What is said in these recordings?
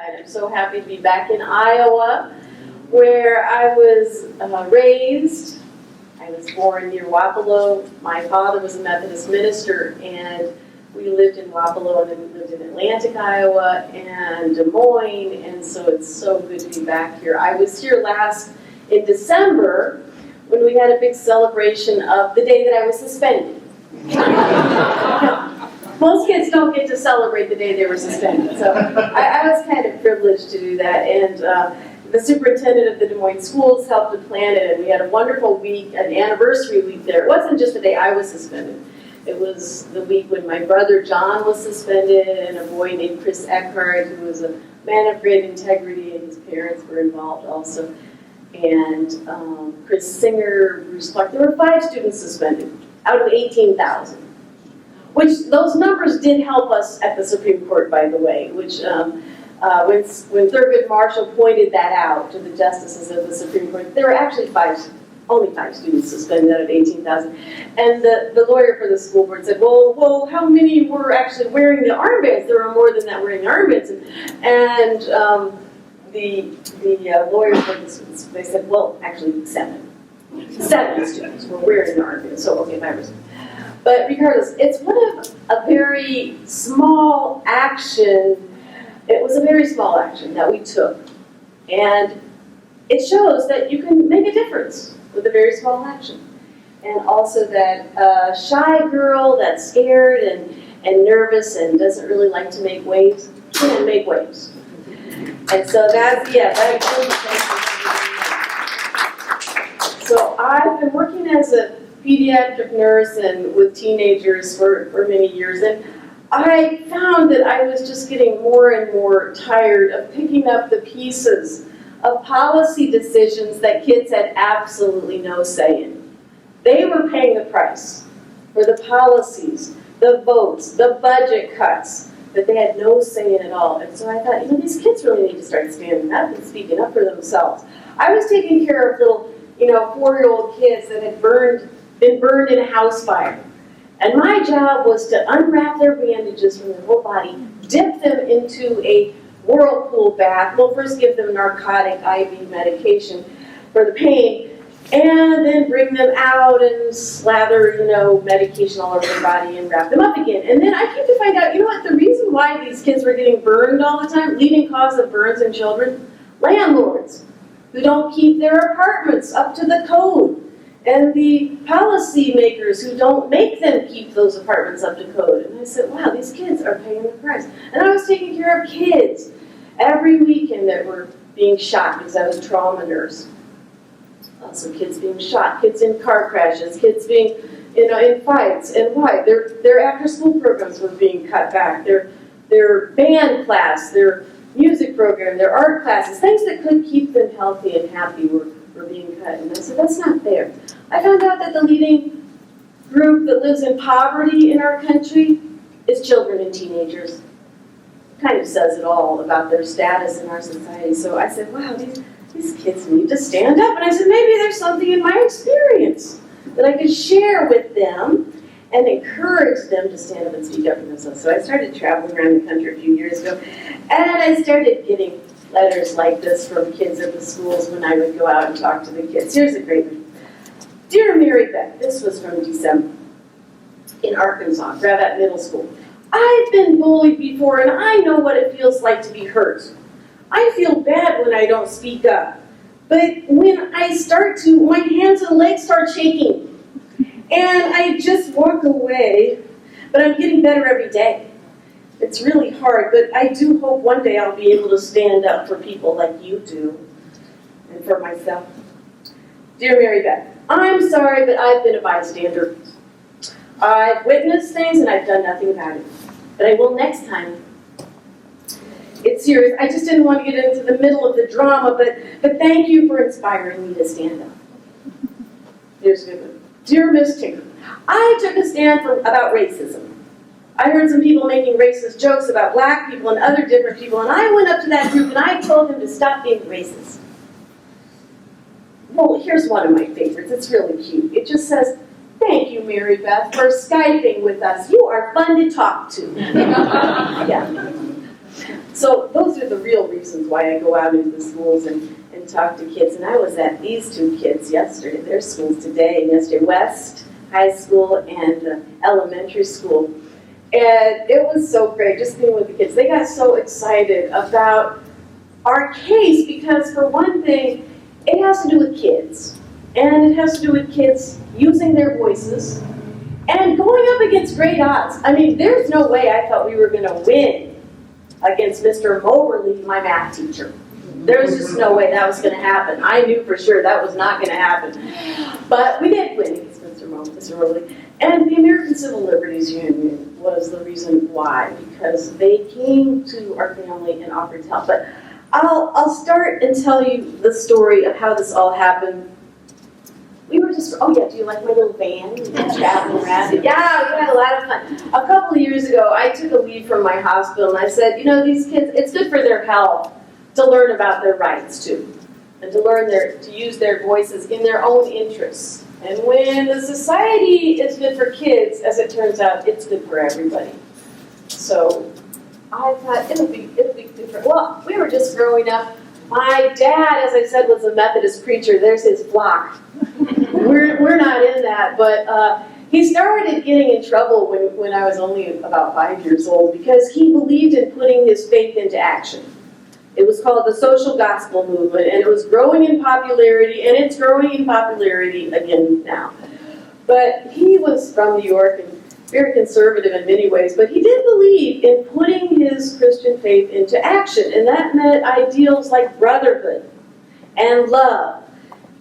I'm so happy to be back in Iowa, where I was raised. I was born near Wapello. My father was a Methodist minister, and we lived in Wapello, and then we lived in Atlantic, Iowa, and Des Moines, and so it's so good to be back here. I was here last in December when we had a big celebration of the day that I was suspended. Most kids don't get to celebrate the day they were suspended, so I was kind of privileged to do that, and the superintendent of the Des Moines schools helped to plan it, and we had a wonderful week, an anniversary week there. It wasn't just the day I was suspended. It was the week when my brother John was suspended, and a boy named Chris Eckhart, who was a man of great integrity, and his parents were involved also, and Chris Singer, Bruce Clark. There were 5 students suspended out of 18,000. Which, those numbers did help us at the Supreme Court, by the way, which when Thurgood Marshall pointed that out to the justices of the Supreme Court, there were actually only 5 students suspended out of 18,000. And the lawyer for the school board said, well, how many were actually wearing the armbands? There were more than that wearing the armbands. And the lawyer for the students, they said, well, actually 7. 7 students were wearing the armbands, so okay, 5%. But regardless, it's one of a very small action. It was a very small action that we took. And it shows that you can make a difference with a very small action. And also that shy girl that's scared and nervous and doesn't really like to make waves, can make waves. And so that's, So I've been working as a pediatric nurse and with teenagers for many years, and I found that I was just getting more and more tired of picking up the pieces of policy decisions that kids had absolutely no say in. They were paying the price for the policies, the votes, the budget cuts that they had no say in at all. And so I thought, these kids really need to start standing up and speaking up for themselves. I was taking care of little, 4-year-old kids that had been burned in a house fire. And my job was to unwrap their bandages from their whole body, dip them into a whirlpool bath. We'll first give them narcotic IV medication for the pain, and then bring them out and slather, medication all over their body and wrap them up again. And then I came to find out, the reason why these kids were getting burned all the time, leading cause of burns in children, landlords who don't keep their apartments up to the code. And the policy makers who don't make them keep those apartments up to code. And I said, wow, these kids are paying the price. And I was taking care of kids every weekend that were being shot because I was a trauma nurse. So kids being shot, kids in car crashes, kids being, in fights. And why? Their after-school programs were being cut back. Their band class, their music program, their art classes, things that could keep them healthy and happy were being cut. And I said, that's not fair. I found out that the leading group that lives in poverty in our country is children and teenagers. Kind of says it all about their status in our society. So I said, wow, these kids need to stand up. And I said, maybe there's something in my experience that I could share with them and encourage them to stand up and speak up for themselves. So I started traveling around the country a few years ago, and I started getting letters like this from kids at the schools when I would go out and talk to the kids. Here's a great one. Dear Mary Beth, this was from December in Arkansas, Gravatt Middle School. I've been bullied before, and I know what it feels like to be hurt. I feel bad when I don't speak up, but when I start to, my hands and legs start shaking, and I just walk away, but I'm getting better every day. It's really hard, but I do hope one day I'll be able to stand up for people like you do, and for myself. Dear Mary Beth, I'm sorry, but I've been a bystander. I've witnessed things and I've done nothing about it. But I will next time. It's serious. I just didn't want to get into the middle of the drama, but thank you for inspiring me to stand up. Here's a good one. Dear Miss Tinker, I took a stand about racism. I heard some people making racist jokes about black people and other different people, and I went up to that group and I told them to stop being racist. Well, here's one of my favorites. It's really cute. It just says, thank you, Mary Beth, for Skyping with us. You are fun to talk to. Yeah. So those are the real reasons reasons why I go out into the schools and talk to kids. And I was at these two kids yesterday, their schools today and yesterday, West High School and elementary school. And it was so great just being with the kids. They got so excited about our case because, for one thing, it has to do with kids. And it has to do with kids using their voices and going up against great odds. I mean, there's no way I thought we were going to win against Mr. Moberly, my math teacher. There was just no way that was going to happen. I knew for sure that was not going to happen. But we did win against Mr. Moberly. And the American Civil Liberties Union was the reason why, because they came to our family and offered help. But I'll start and tell you the story of how this all happened. We were just, oh yeah, do you like my little van? Traveling around. Yeah, we had a lot of fun. A couple of years ago, I took a leave from my hospital and I said, you know, these kids, it's good for their health to learn about their rights too. And to learn to use their voices in their own interests. And when the society is good for kids, as it turns out, it's good for everybody. So I thought it'll be different. Well, we were just growing up. My dad, as I said, was a Methodist preacher. There's his flock. We're not in that, but he started getting in trouble when I was only about 5 years old because he believed in putting his faith into action. It was called the social gospel movement, and it was growing in popularity, and it's growing in popularity again now. But he was from New York and very conservative in many ways, but he did believe in putting his Christian faith into action, and that meant ideals like brotherhood and love.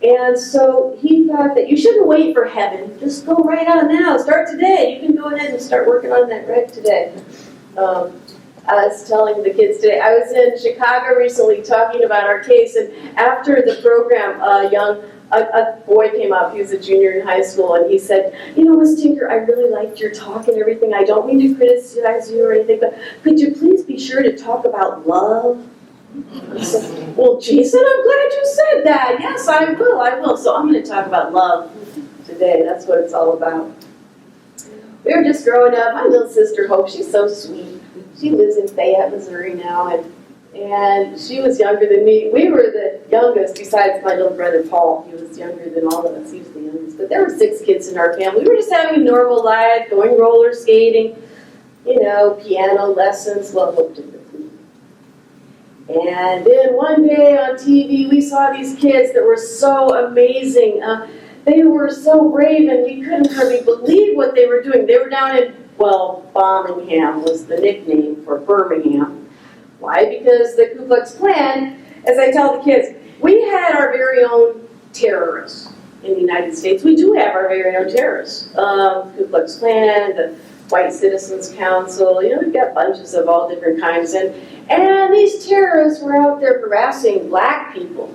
And so he thought that you shouldn't wait for heaven, just go right on now, start today. You can go ahead and start working on that right today. I was telling the kids today, I was in Chicago recently talking about our case, and after the program, a boy came up, he was a junior in high school, and he said, you know, Miss Tinker, I really liked your talk and everything. I don't mean to criticize you or anything, but could you please be sure to talk about love? I said, well, Jason, I'm glad you said that. Yes, I will. So I'm going to talk about love today. That's what it's all about. We were just growing up. My little sister, Hope, she's so sweet. She lives in Fayette, Missouri now, and she was younger than me. We were the youngest, besides my little brother Paul. He was younger than all of us. He was the youngest. But there were 6 kids in our family. We were just having a normal life, going roller skating, you know, piano lessons. Well, Hope did the flute. And then one day on TV, we saw these kids that were so amazing. They were so brave, and we couldn't hardly believe what they were doing. They were down in, well, Birmingham was the nickname for Birmingham. Why? Because the Ku Klux Klan, as I tell the kids, we had our very own terrorists in the United States. We do have our very own terrorists. Ku Klux Klan, the White Citizens Council, you know, we've got bunches of all different kinds. And these terrorists were out there harassing black people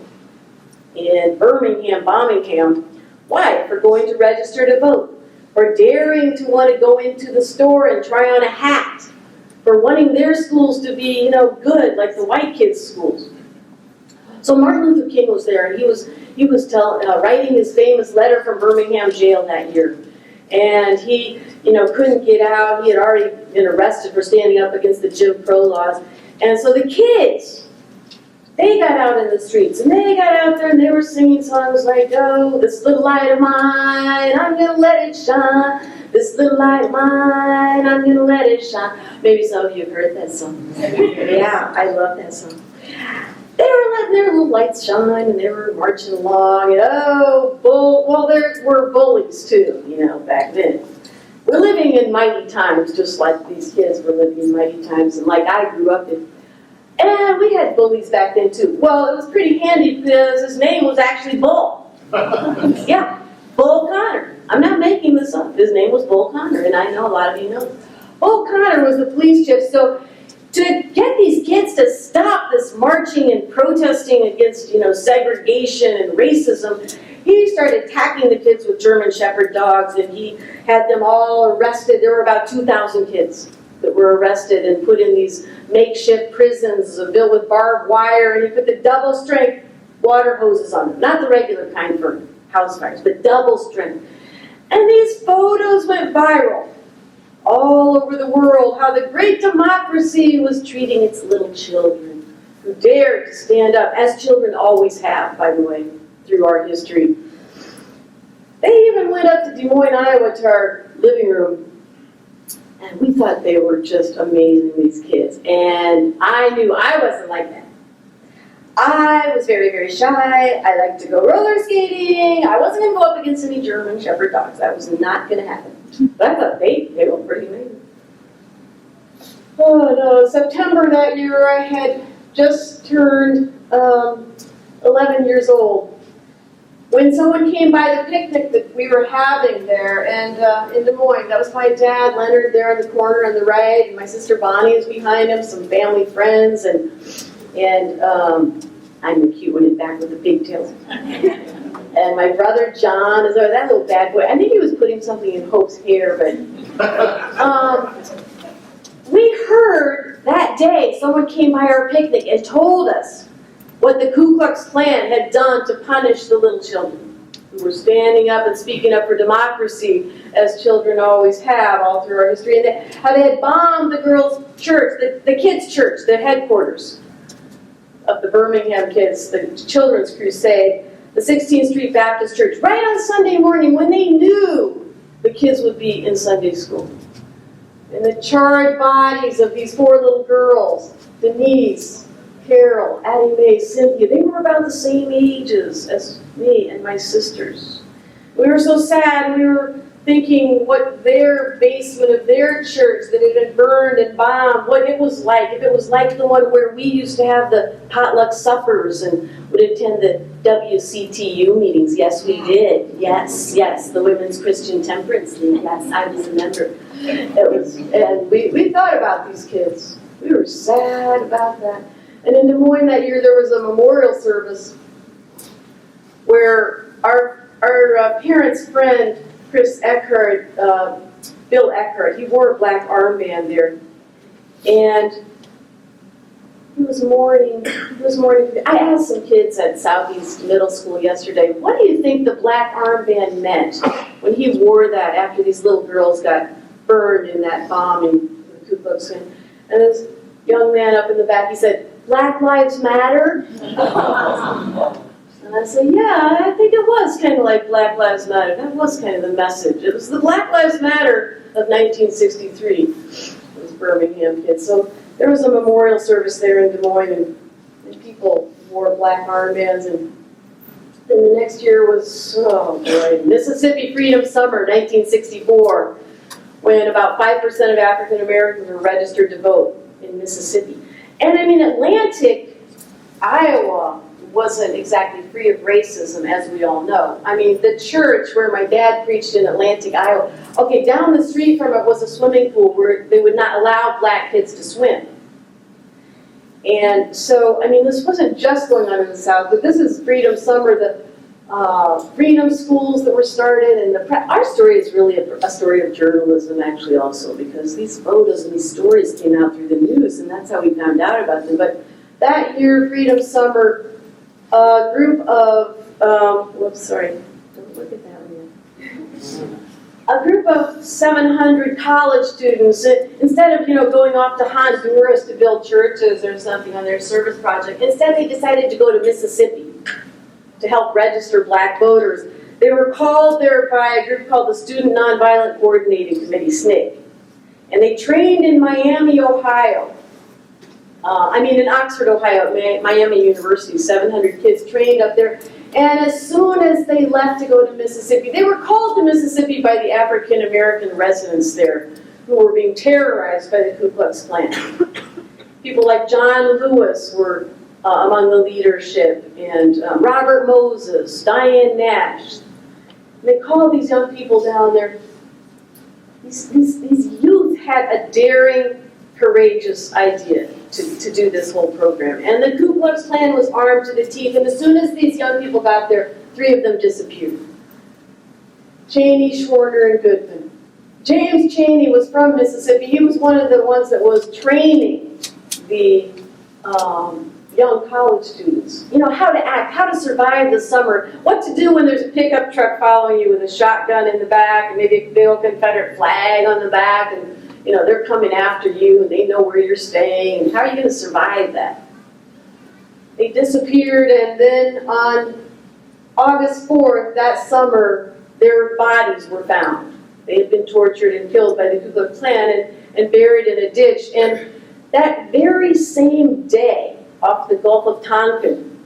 in Birmingham bombing camp. Why? For going to register to vote. For daring to want to go into the store and try on a hat. For wanting their schools to be, you know, good, like the white kids' schools. So Martin Luther King was there, and he was writing his famous letter from Birmingham jail that year. And he, you know, couldn't get out. He had already been arrested for standing up against the Jim Crow laws. And so the kids, they got out in the streets, and they got out there, and they were singing songs like, oh, this little light of mine, I'm going to let it shine. This little light of mine, I'm going to let it shine. Maybe some of you have heard that song. Yeah, I love that song. They were letting their little lights shine, and they were marching along, and there were bullies too, you know, back then. We're living in mighty times, just like these kids were living in mighty times, and like I grew up in. And we had bullies back then too. Well, it was pretty handy because his name was actually Bull. Yeah, Bull Connor. I'm not making this up. His name was Bull Connor, and I know a lot of you know. Bull Connor was the police chief, so to get these kids to stop this marching and protesting against, you know, segregation and racism, he started attacking the kids with German Shepherd dogs, and he had them all arrested. There were about 2,000 kids that were arrested and put in these makeshift prisons built with barbed wire, and he put the double-strength water hoses on them. Not the regular kind for house fires, but double-strength. And these photos went viral all over the world, how the great democracy was treating its little children who dared to stand up, as children always have, by the way, through our history. They even went up to Des Moines, Iowa, to our living room, and we thought they were just amazing, these kids. And I knew I wasn't like that. I was very, very shy. I liked to go roller skating. I wasn't going to go up against any German Shepherd dogs. That was not going to happen. But I thought they were pretty amazing. Oh no, September that year I had just turned 11 years old when someone came by the picnic that we were having there and in Des Moines. That was my dad, Leonard, there in the corner on the right, and my sister Bonnie is behind him, some family friends, and I'm the cute one in back with the pigtails. And my brother John is over, that little bad boy. I think he was putting something in Hope's hair, but we heard that day someone came by our picnic and told us what the Ku Klux Klan had done to punish the little children who were standing up and speaking up for democracy, as children always have all through our history, and how they had bombed the girls' church, the kids' church, the headquarters of the Birmingham kids, the Children's Crusade, the 16th Street Baptist Church, right on Sunday morning when they knew the kids would be in Sunday school. And the charred bodies of these 4 little girls, Denise, Carol, Addie Mae, Cynthia, they were about the same ages as me and my sisters. We were so sad. We were thinking what their basement of their church that had been burned and bombed, what it was like, if it was like the one where we used to have the potluck suppers and would attend the WCTU meetings. Yes, we did. Yes, the Women's Christian Temperance League. Yes, I was a member. And we thought about these kids. We were sad about that. And in Des Moines that year, there was a memorial service where our parents' friend, Chris Eckhart, Bill Eckhart, he wore a black armband there. And he was mourning. I asked some kids at Southeast Middle School yesterday, what do you think the black armband meant when he wore that after these little girls got burned in that bombing in the Ku Klux Klan? And this young man up in the back, he said, "Black Lives Matter?" And I said, yeah, I think it was kind of like Black Lives Matter. That was kind of the message. It was the Black Lives Matter of 1963. It was Birmingham kids. So there was a memorial service there in Des Moines, and people wore black armbands. And then the next year was, oh boy, Mississippi Freedom Summer, 1964, when about 5% of African Americans were registered to vote in Mississippi. And I mean, Atlantic, Iowa, wasn't exactly free of racism, as we all know. I mean, the church where my dad preached in Atlantic, Iowa, okay, down the street from it was a swimming pool where they would not allow black kids to swim. And so, I mean, this wasn't just going on in the South, but this is Freedom Summer, the freedom schools that were started, and our story is really a story of journalism, actually, also, because these photos and these stories came out through the news, and that's how we found out about them. But that year, Freedom Summer, a group of, don't look at that one yet. A group of 700 college students, instead of, going off to Honduras to build churches or something on their service project, instead they decided to go to Mississippi to help register black voters. They were called there by a group called the Student Nonviolent Coordinating Committee, SNCC. And they trained in Miami, Ohio. In Oxford, Ohio, at Miami University, 700 kids trained up there. And as soon as they left to go to Mississippi, they were called to Mississippi by the African American residents there who were being terrorized by the Ku Klux Klan. People like John Lewis were among the leadership, and Robert Moses, Diane Nash. And they called these young people down there. These youth had a daring, courageous idea to do this whole program. And the Ku Klux Klan was armed to the teeth, and as soon as these young people got there, 3 of them disappeared. Cheney, Schwerner, and Goodman. James Cheney was from Mississippi. He was one of the ones that was training the young college students. How to act, how to survive the summer, what to do when there's a pickup truck following you with a shotgun in the back, and maybe a big old Confederate flag on the back, and they're coming after you, and they know where you're staying, and how are you going to survive that? they disappeared, and then on August 4th, that summer, their bodies were found. They had been tortured and killed by the Ku Klux Klan and buried in a ditch. And that very same day, off the Gulf of Tonkin,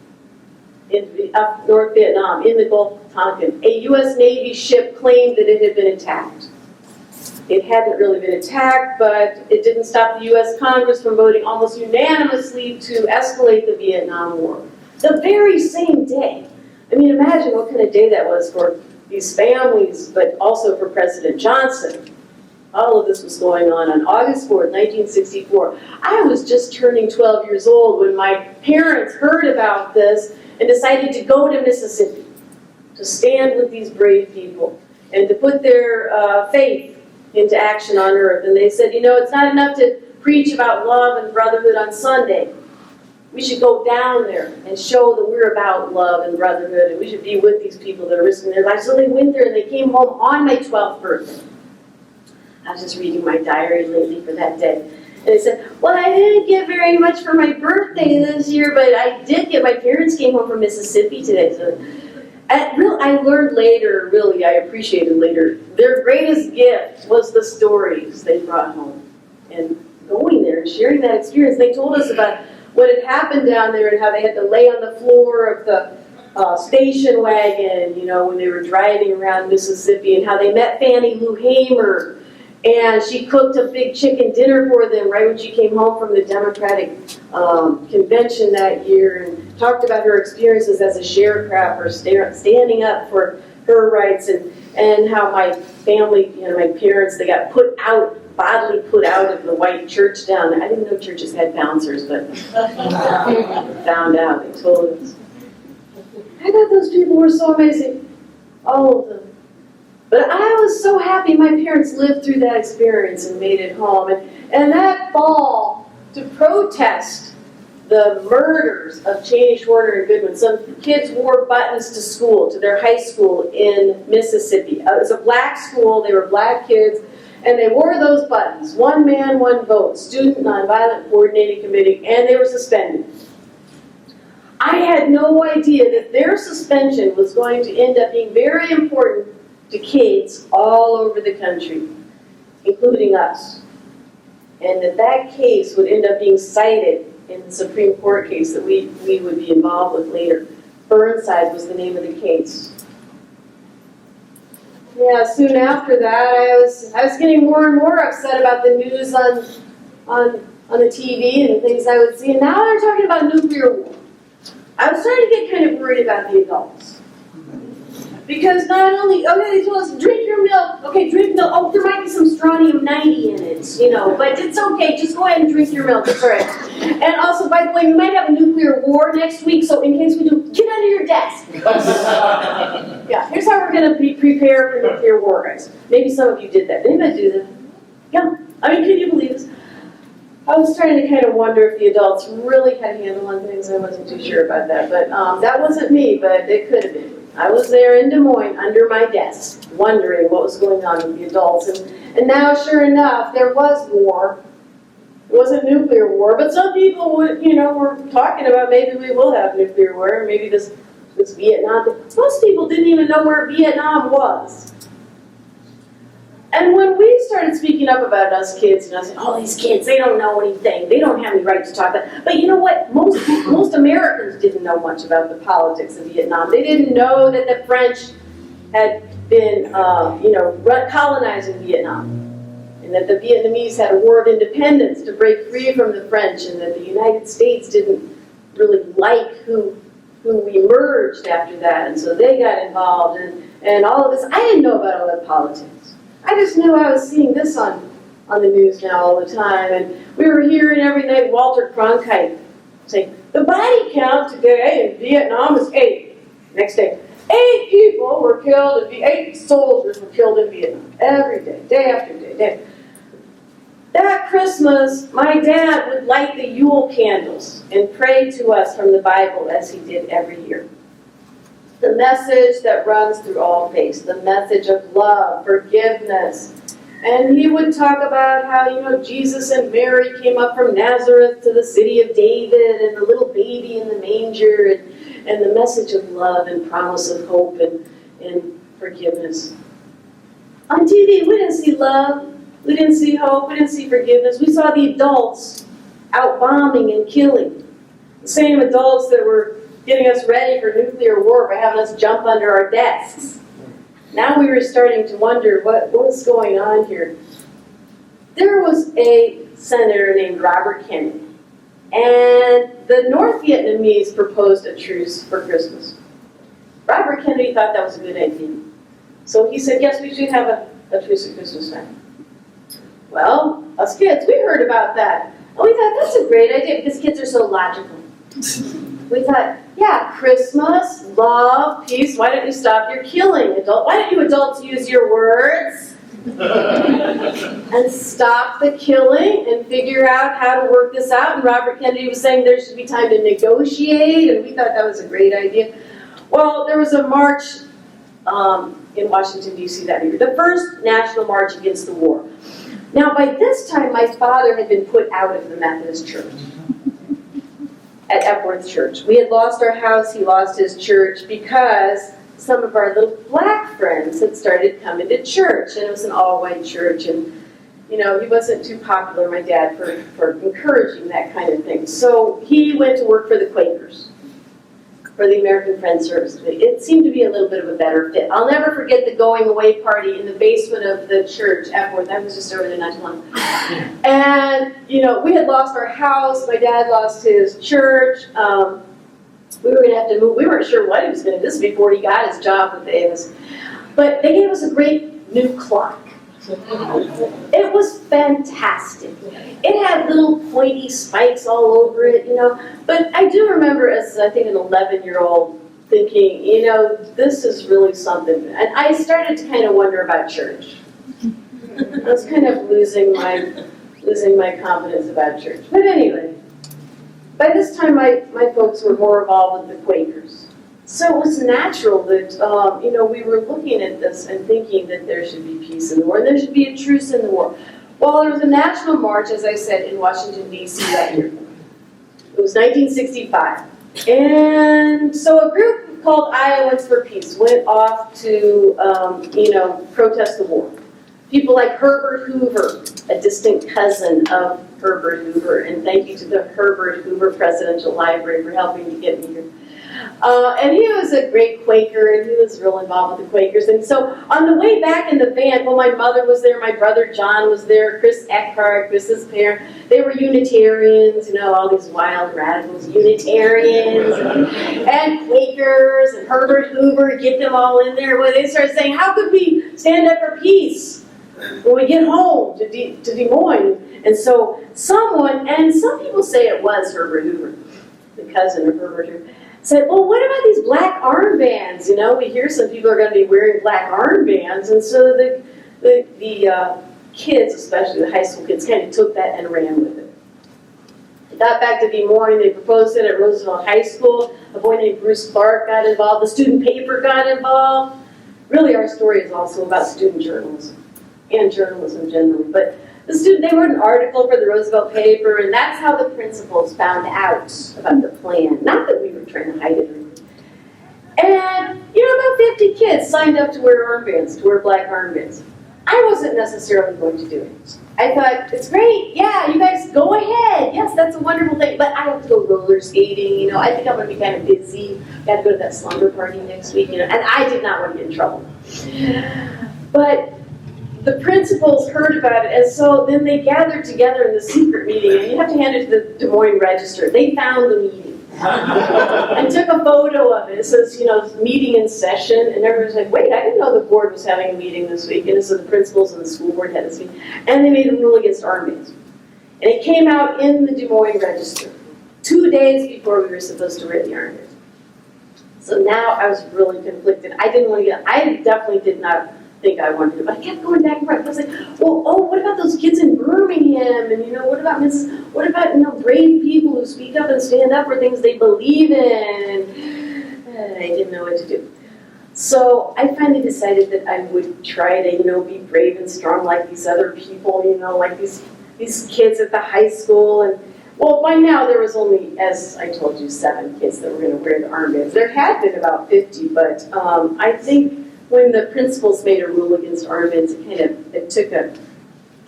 up North Vietnam, in the Gulf of Tonkin, a U.S. Navy ship claimed that it had been attacked. It hadn't really been attacked, but it didn't stop the U.S. Congress from voting almost unanimously to escalate the Vietnam War. The very same day. I mean, imagine what kind of day that was for these families, but also for President Johnson. All of this was going on August 4th, 1964. I was just turning 12 years old when my parents heard about this and decided to go to Mississippi to stand with these brave people and to put their faith into action on earth. And they said, you know, it's not enough to preach about love and brotherhood on Sunday. We should go down there and show that we're about love and brotherhood, and we should be with these people that are risking their lives. So they went there, and they came home on my 12th birthday. I was just reading my diary lately for that day. And they said, well, I didn't get very much for my birthday this year, but I did get, my parents came home from Mississippi today. So I learned later, really, I appreciated later, their greatest gift was the stories they brought home. And going there and sharing that experience, they told us about what had happened down there and how they had to lay on the floor of the station wagon, you know, when they were driving around Mississippi, and how they met Fannie Lou Hamer, and she cooked a big chicken dinner for them right when she came home from the Democratic convention that year, and talked about her experiences as a sharecropper, standing up for her rights, and how my family, you know, my parents, they got bodily put out of the white church down there. I didn't know churches had bouncers, but found out, they told us. I thought those people were so amazing, all of them. But I was so happy my parents lived through that experience and made it home. And that fall, to protest the murders of Cheney, Schwerner, and Goodman, some kids wore buttons to school, to their high school in Mississippi. It was a black school, they were black kids, and they wore those buttons, one man, one vote, Student Nonviolent Coordinating Committee, and they were suspended. I had no idea that their suspension was going to end up being very important to kids all over the country, including us. And that case would end up being cited in the Supreme Court case that we would be involved with later. Burnside was the name of the case. Yeah, soon after that, I was getting more and more upset about the news on the TV and the things I would see. And now they're talking about nuclear war. I was starting to get kind of worried about the adults. Because not only, okay, they told us, drink your milk. Okay, drink milk. Oh, there might be some strontium-90 in it, you know, but it's okay. Just go ahead and drink your milk. It's all right. And also, by the way, we might have a nuclear war next week, so in case we do, get under your desk. Yeah, here's how we're going to be prepared for nuclear war, guys. Maybe some of you did that. Did anybody do that? Yeah. I mean, can you believe this? I was starting to kind of wonder if the adults really had a handle on things. I wasn't too sure about that, but that wasn't me, but it could have been. I was there in Des Moines under my desk, wondering what was going on with the adults. And now, sure enough, there was war. It wasn't nuclear war, but some people would, you know, were talking about maybe we will have nuclear war, maybe this Vietnam. Most people didn't even know where Vietnam was. And when we started speaking up about us kids, and I said, oh, these kids, they don't know anything. They don't have any right to talk about. But you know what? Most Americans didn't know much about the politics of Vietnam. They didn't know that the French had been, colonizing Vietnam, and that the Vietnamese had a war of independence to break free from the French, and that the United States didn't really like who emerged after that, and so they got involved, and all of this. I didn't know about all that politics. I just knew I was seeing this on the news now all the time, and we were hearing every night Walter Cronkite saying, the body count today in Vietnam is 8. Next day, 8 people were killed, 8 soldiers were killed in Vietnam. Every day, day after day, day. That Christmas, my dad would light the Yule candles and pray to us from the Bible as he did every year. The message that runs through all faiths, the message of love, forgiveness. And he would talk about how, you know, Jesus and Mary came up from Nazareth to the city of David, and the little baby in the manger. danger and the message of love and promise of hope and forgiveness. On TV, we didn't see love, we didn't see hope, we didn't see forgiveness. We saw the adults out bombing and killing. The same adults that were getting us ready for nuclear war by having us jump under our desks. Now we were starting to wonder what was going on here. There was a senator named Robert Kennedy, and the North Vietnamese proposed a truce for Christmas. Robert Kennedy thought that was a good idea. So he said, yes, we should have a truce at Christmas time. Well, us kids, we heard about that. And we thought, that's a great idea, because kids are so logical. We thought, yeah, Christmas, love, peace, why don't you stop your killing? Why don't you adults use your words? And stop the killing and figure out how to work this out. And Robert Kennedy was saying there should be time to negotiate, and we thought that was a great idea. Well, there was a march in Washington, D.C. that year, the first national march against the war. Now, by this time, my father had been put out of the Methodist church at Epworth Church. We had lost our house, he lost his church, because some of our little black friends had started coming to church, and it was an all-white church, and he wasn't too popular, my dad, for encouraging that kind of thing. So he went to work for the Quakers, for the American Friends Service. It seemed to be a little bit of a better fit. I'll never forget the going away party in the basement of the church, Epworth. I was just over there not too long. And, we had lost our house. My dad lost his church. We were going to have to move. We weren't sure what he was going to do. This before he got his job with Davis. But they gave us a great new clock. It was fantastic. It had little pointy spikes all over it, But I do remember as, I think, an 11-year-old thinking, this is really something. And I started to kind of wonder about church. I was kind of losing my confidence about church. But anyway, by this time my folks were more involved with the Quakers. So it was natural that, we were looking at this and thinking that there should be peace in the war, and there should be a truce in the war. Well, there was a national march, as I said, in Washington, D.C. that year. It was 1965. And so a group called Iowans for Peace went off to, protest the war. People like Herbert Hoover, a distant cousin of Herbert Hoover, and thank you to the Herbert Hoover Presidential Library for helping to get me here. And he was a great Quaker, and he was real involved with the Quakers. And so on the way back in the van, my mother was there, my brother John was there, Chris Eckhart, Chris's parent. They were Unitarians, all these wild radicals, Unitarians and Quakers and Herbert Hoover, get them all in there. Well, they started saying, how could we stand up for peace when we get home to Des Moines? And so and some people say it was Herbert Hoover, the cousin of Herbert Hoover, said, well, what about these black armbands? We hear some people are going to be wearing black armbands. And so the kids, especially the high school kids, kind of took that and ran with it. They got back to Des Moines. They proposed it at Roosevelt High School. A boy named Bruce Clark got involved. The student paper got involved. Really, our story is also about student journalism and journalism generally. But they wrote an article for the Roosevelt paper, and that's how the principals found out about the plan. Not that we were trying to hide it or anything. And, about 50 kids signed up to wear armbands, to wear black armbands. I wasn't necessarily going to do it. I thought, it's great, yeah, you guys go ahead. Yes, that's a wonderful thing, but I have to go roller skating, I think I'm going to be kind of busy. I have to go to that slumber party next week, and I did not want to get in trouble. But the principals heard about it, and so then they gathered together in the secret meeting, and you have to hand it to the Des Moines Register. They found the meeting and took a photo of it. It says, meeting in session, and everyone's like, wait, I didn't know the board was having a meeting this week, and so the principals and the school board had this meeting, and they made a rule against armbands. And it came out in the Des Moines Register 2 days before we were supposed to wear the armbands. So now I was really conflicted. I definitely did not think I wanted to, but I kept going back and forth. I was like, what about those kids in Birmingham? And what about brave people who speak up and stand up for things they believe in? And I didn't know what to do. So I finally decided that I would try to, be brave and strong like these other people, like these kids at the high school. And Well, by now there was only, as I told you, 7 kids that were going to wear the armbands. There had been about 50, but I think when the principals made a rule against armbands,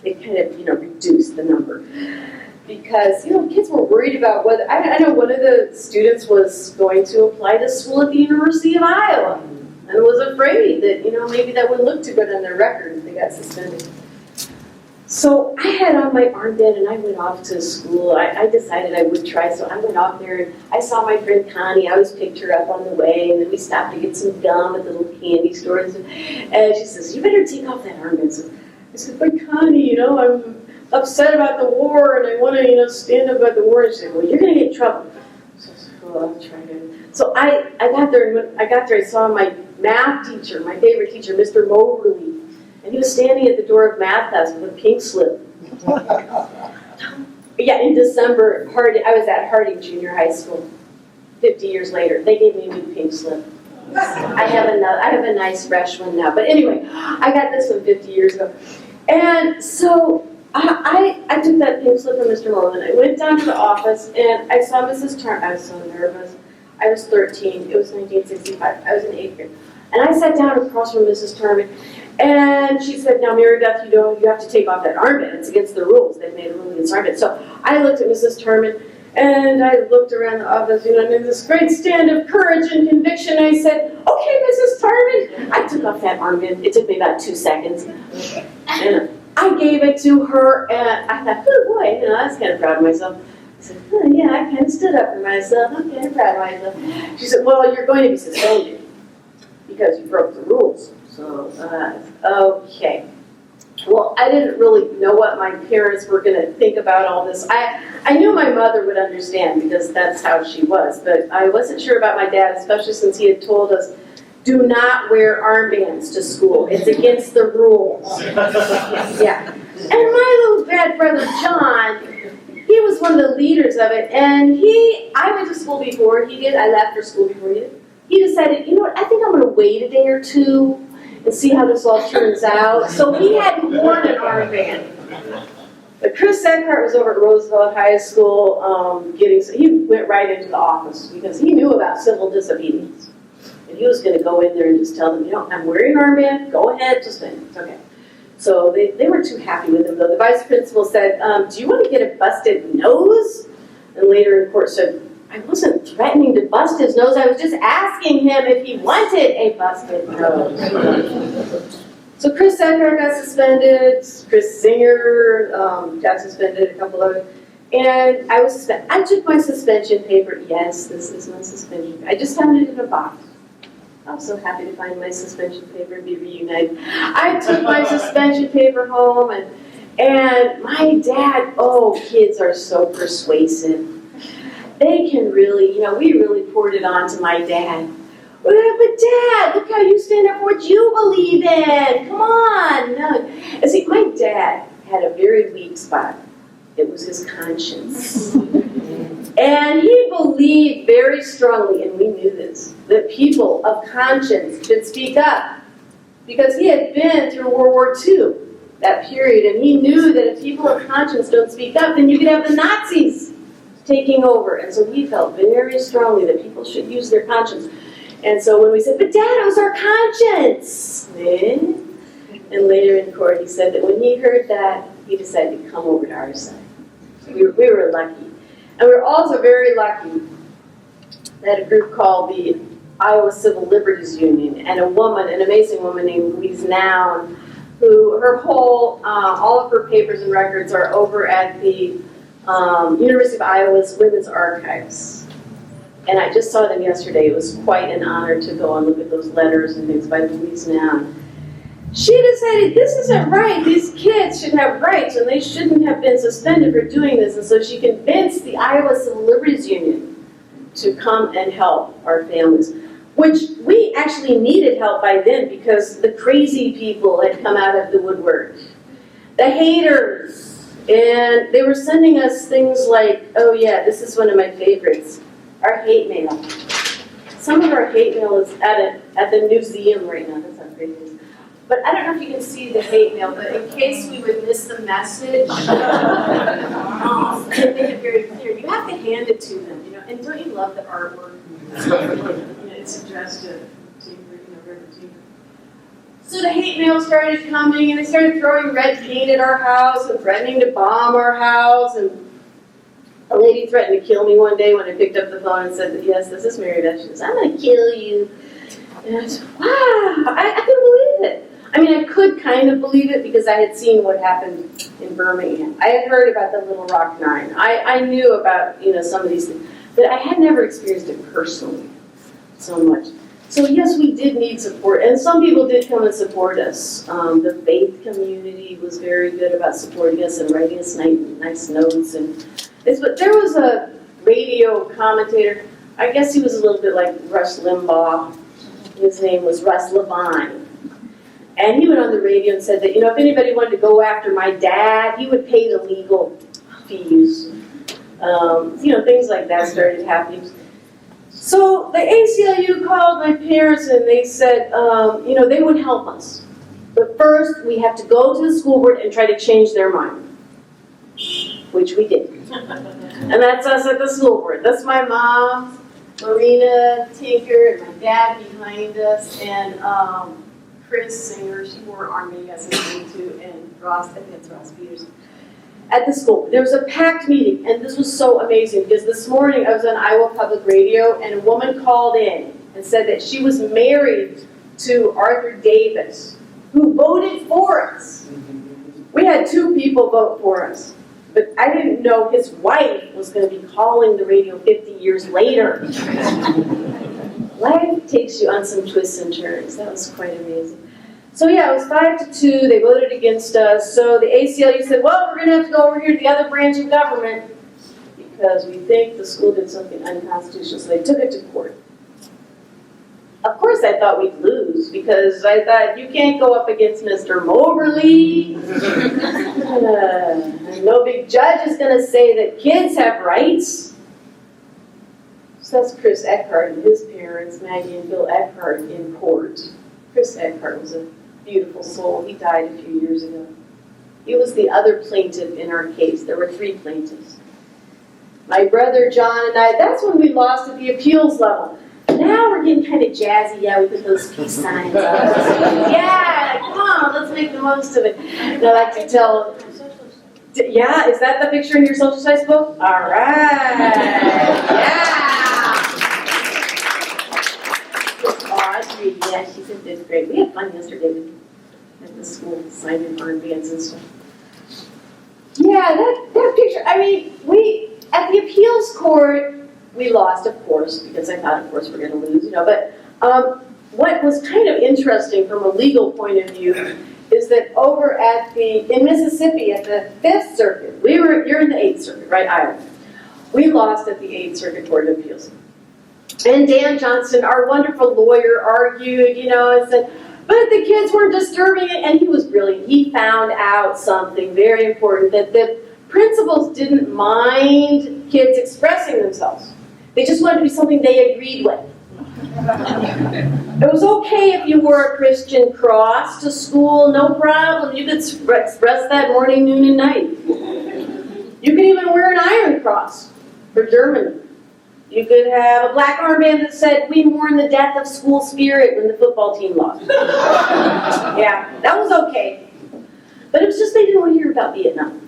it kind of reduced the number. Because, kids were worried about whether, I know one of the students was going to apply to school at the University of Iowa and was afraid that, maybe that wouldn't look too good on their record if they got suspended. So I had on my armband and I went off to school. I decided I would try, so I went off there and I saw my friend Connie. I always picked her up on the way, and then we stopped to get some gum at the little candy store. And she says, "You better take off that armband." So I said, "But Connie, I'm upset about the war and I want to, stand up about the war." And she said, "Well, you're going to get in trouble." So I said, "Well, I'll try to." So I got there, and when I got there, I saw my math teacher, my favorite teacher, Mr. Moberly. And he was standing at the door of math class with a pink slip. Yeah, in December, I was at Harding Junior High School. 50 years later, they gave me a new pink slip. I have a nice fresh one now. But anyway, I got this one 50 years ago. And so I took that pink slip from Mr. Mullen. I went down to the office and I saw Mrs. Turner. I was so nervous. I was 13. It was 1965. I was in 8th grade. And I sat down across from Mrs. Turner. And she said, "Now, Mary Beth, you have to take off that armband. It's against the rules. They've made a rule against armband." So I looked at Mrs. Turman, and I looked around the office, and in this great stand of courage and conviction, I said, "Okay, Mrs. Turman." I took off that armband. It took me about 2 seconds. And I gave it to her, and I thought, "Oh, boy, I was kind of proud of myself." I said, "Oh, yeah, I kind of stood up for myself. Okay, I'm proud of myself." She said, "Well, you're going to be suspended because you broke the rules." So, okay. Well, I didn't really know what my parents were going to think about all this. I knew my mother would understand because that's how she was, but I wasn't sure about my dad, especially since he had told us, "Do not wear armbands to school. It's against the rules." Yeah. And my little bad brother, John, he was one of the leaders of it, and I went to school before he did. I left for school before he did. He decided, "You know what, I think I'm going to wait a day or two and see how this all turns out." So he hadn't worn an armband. But Chris Eckhart was over at Roosevelt High School he went right into the office because he knew about civil disobedience. And he was going to go in there and just tell them, "I'm wearing an armband, go ahead, just it's okay." So they weren't too happy with him, though. The vice principal said, "Do you want to get a busted nose?" And later in court said, "I wasn't threatening to bust his nose. I was just asking him if he wanted a busted nose." So Chris Eckhart got suspended. Chris Singer got suspended. A couple others. And I was suspended. I took my suspension paper. Yes, this is my suspension. I just found it in a box. I was so happy to find my suspension paper and be reunited. I took my suspension paper home, and my dad, kids are so persuasive. They can really, we really poured it on to my dad. "But Dad, look how you stand up for what you believe in. Come on." No. And see, my dad had a very weak spot. It was his conscience. And he believed very strongly, and we knew this, that people of conscience should speak up. Because he had been through World War II, that period, and he knew that if people of conscience don't speak up, then you could have the Nazis taking over. And so he felt very strongly that people should use their conscience. And so when we said, "But Dad, it was our conscience." And later in court he said that when he heard that, he decided to come over to our side. So we were lucky. And we were also very lucky that a group called the Iowa Civil Liberties Union, and an amazing woman named Louise Noun, who all of her papers and records are over at the University of Iowa's Women's Archives. And I just saw them yesterday. It was quite an honor to go and look at those letters and things by Louise Noun. She decided this isn't right. These kids should have rights, and they shouldn't have been suspended for doing this. And so she convinced the Iowa Civil Liberties Union to come and help our families, which we actually needed help by then because the crazy people had come out of the woodwork. The haters. And they were sending us things like, this is one of my favorites, our hate mail. Some of our hate mail is at the museum right now. That's how great it is. But I don't know if you can see the hate mail, but in case we would miss the message, I make it very clear. you have to hand it to them, and don't you love the artwork? It's addressed to Reverend Tinker. So the hate mail started coming, and they started throwing red paint at our house and threatening to bomb our house, and a lady threatened to kill me one day when I picked up the phone and said that, yes, this is Mary Beth. She goes, I'm going to kill you. And I said, wow, I couldn't believe it. I mean, I could kind of believe it because I had seen what happened in Birmingham. I had heard about the Little Rock Nine. I knew about, some of these things, but I had never experienced it personally so much. So yes, we did need support, and some people did come and support us. The faith community was very good about supporting us and writing us nice notes. But there was a radio commentator. I guess he was a little bit like Rush Limbaugh. His name was Russ Levine. And he went on the radio and said that, if anybody wanted to go after my dad, he would pay the legal fees. Things like that started happening. So the ACLU called my parents and they said, they would help us. But first, we have to go to the school board and try to change their mind. Which we did. And that's us at the school board. That's my mom, Marina Tinker, and my dad behind us, and Chris Singer, she wore Army as a name too, and Ross, I think it's Ross Peters. At the school, there was a packed meeting, and this was so amazing because this morning I was on Iowa Public Radio, and a woman called in and said that she was married to Arthur Davis, who voted for us. We had 2 people vote for us, but I didn't know his wife was going to be calling the radio 50 years later. Life takes you on some twists and turns. That was quite amazing. So yeah, it was 5-2. They voted against us. So the ACLU said, well, we're going to have to go over here to the other branch of government because we think the school did something unconstitutional. So they took it to court. Of course, I thought we'd lose because I thought, you can't go up against Mr. Moberly. No big judge is going to say that kids have rights. So that's Chris Eckhart and his parents, Maggie and Bill Eckhart, in court. Chris Eckhart was a beautiful soul. He died a few years ago. He was the other plaintiff in our case. There were 3 plaintiffs. My brother John and I, that's when we lost at the appeals level. Now we're getting kind of jazzy. Yeah, we put those peace signs up. Yeah, come on, let's make the most of it. And I like to tell, yeah, is that the picture in your social studies book? All right, yeah. Audrey, yeah, she's in 5th grade. We had fun yesterday at the school, signing arm bands and stuff. Yeah, that picture, I mean, at the appeals court, we lost, of course, because I thought, of course, we're going to lose, but what was kind of interesting from a legal point of view is that over in Mississippi, at the 5th Circuit, you're in the 8th Circuit, right, Iowa. We lost at the 8th Circuit Court of Appeals. And Dan Johnson, our wonderful lawyer, argued, and said, but the kids weren't disturbing it, and he was brilliant. He found out something very important, that the principals didn't mind kids expressing themselves. They just wanted to be something they agreed with. It was okay if you wore a Christian cross to school, no problem. You could express that morning, noon, and night. You could even wear an iron cross for Germany. You could have a black armband that said, we mourn the death of school spirit when the football team lost. Yeah, that was okay. But it was just they didn't want to hear about Vietnam.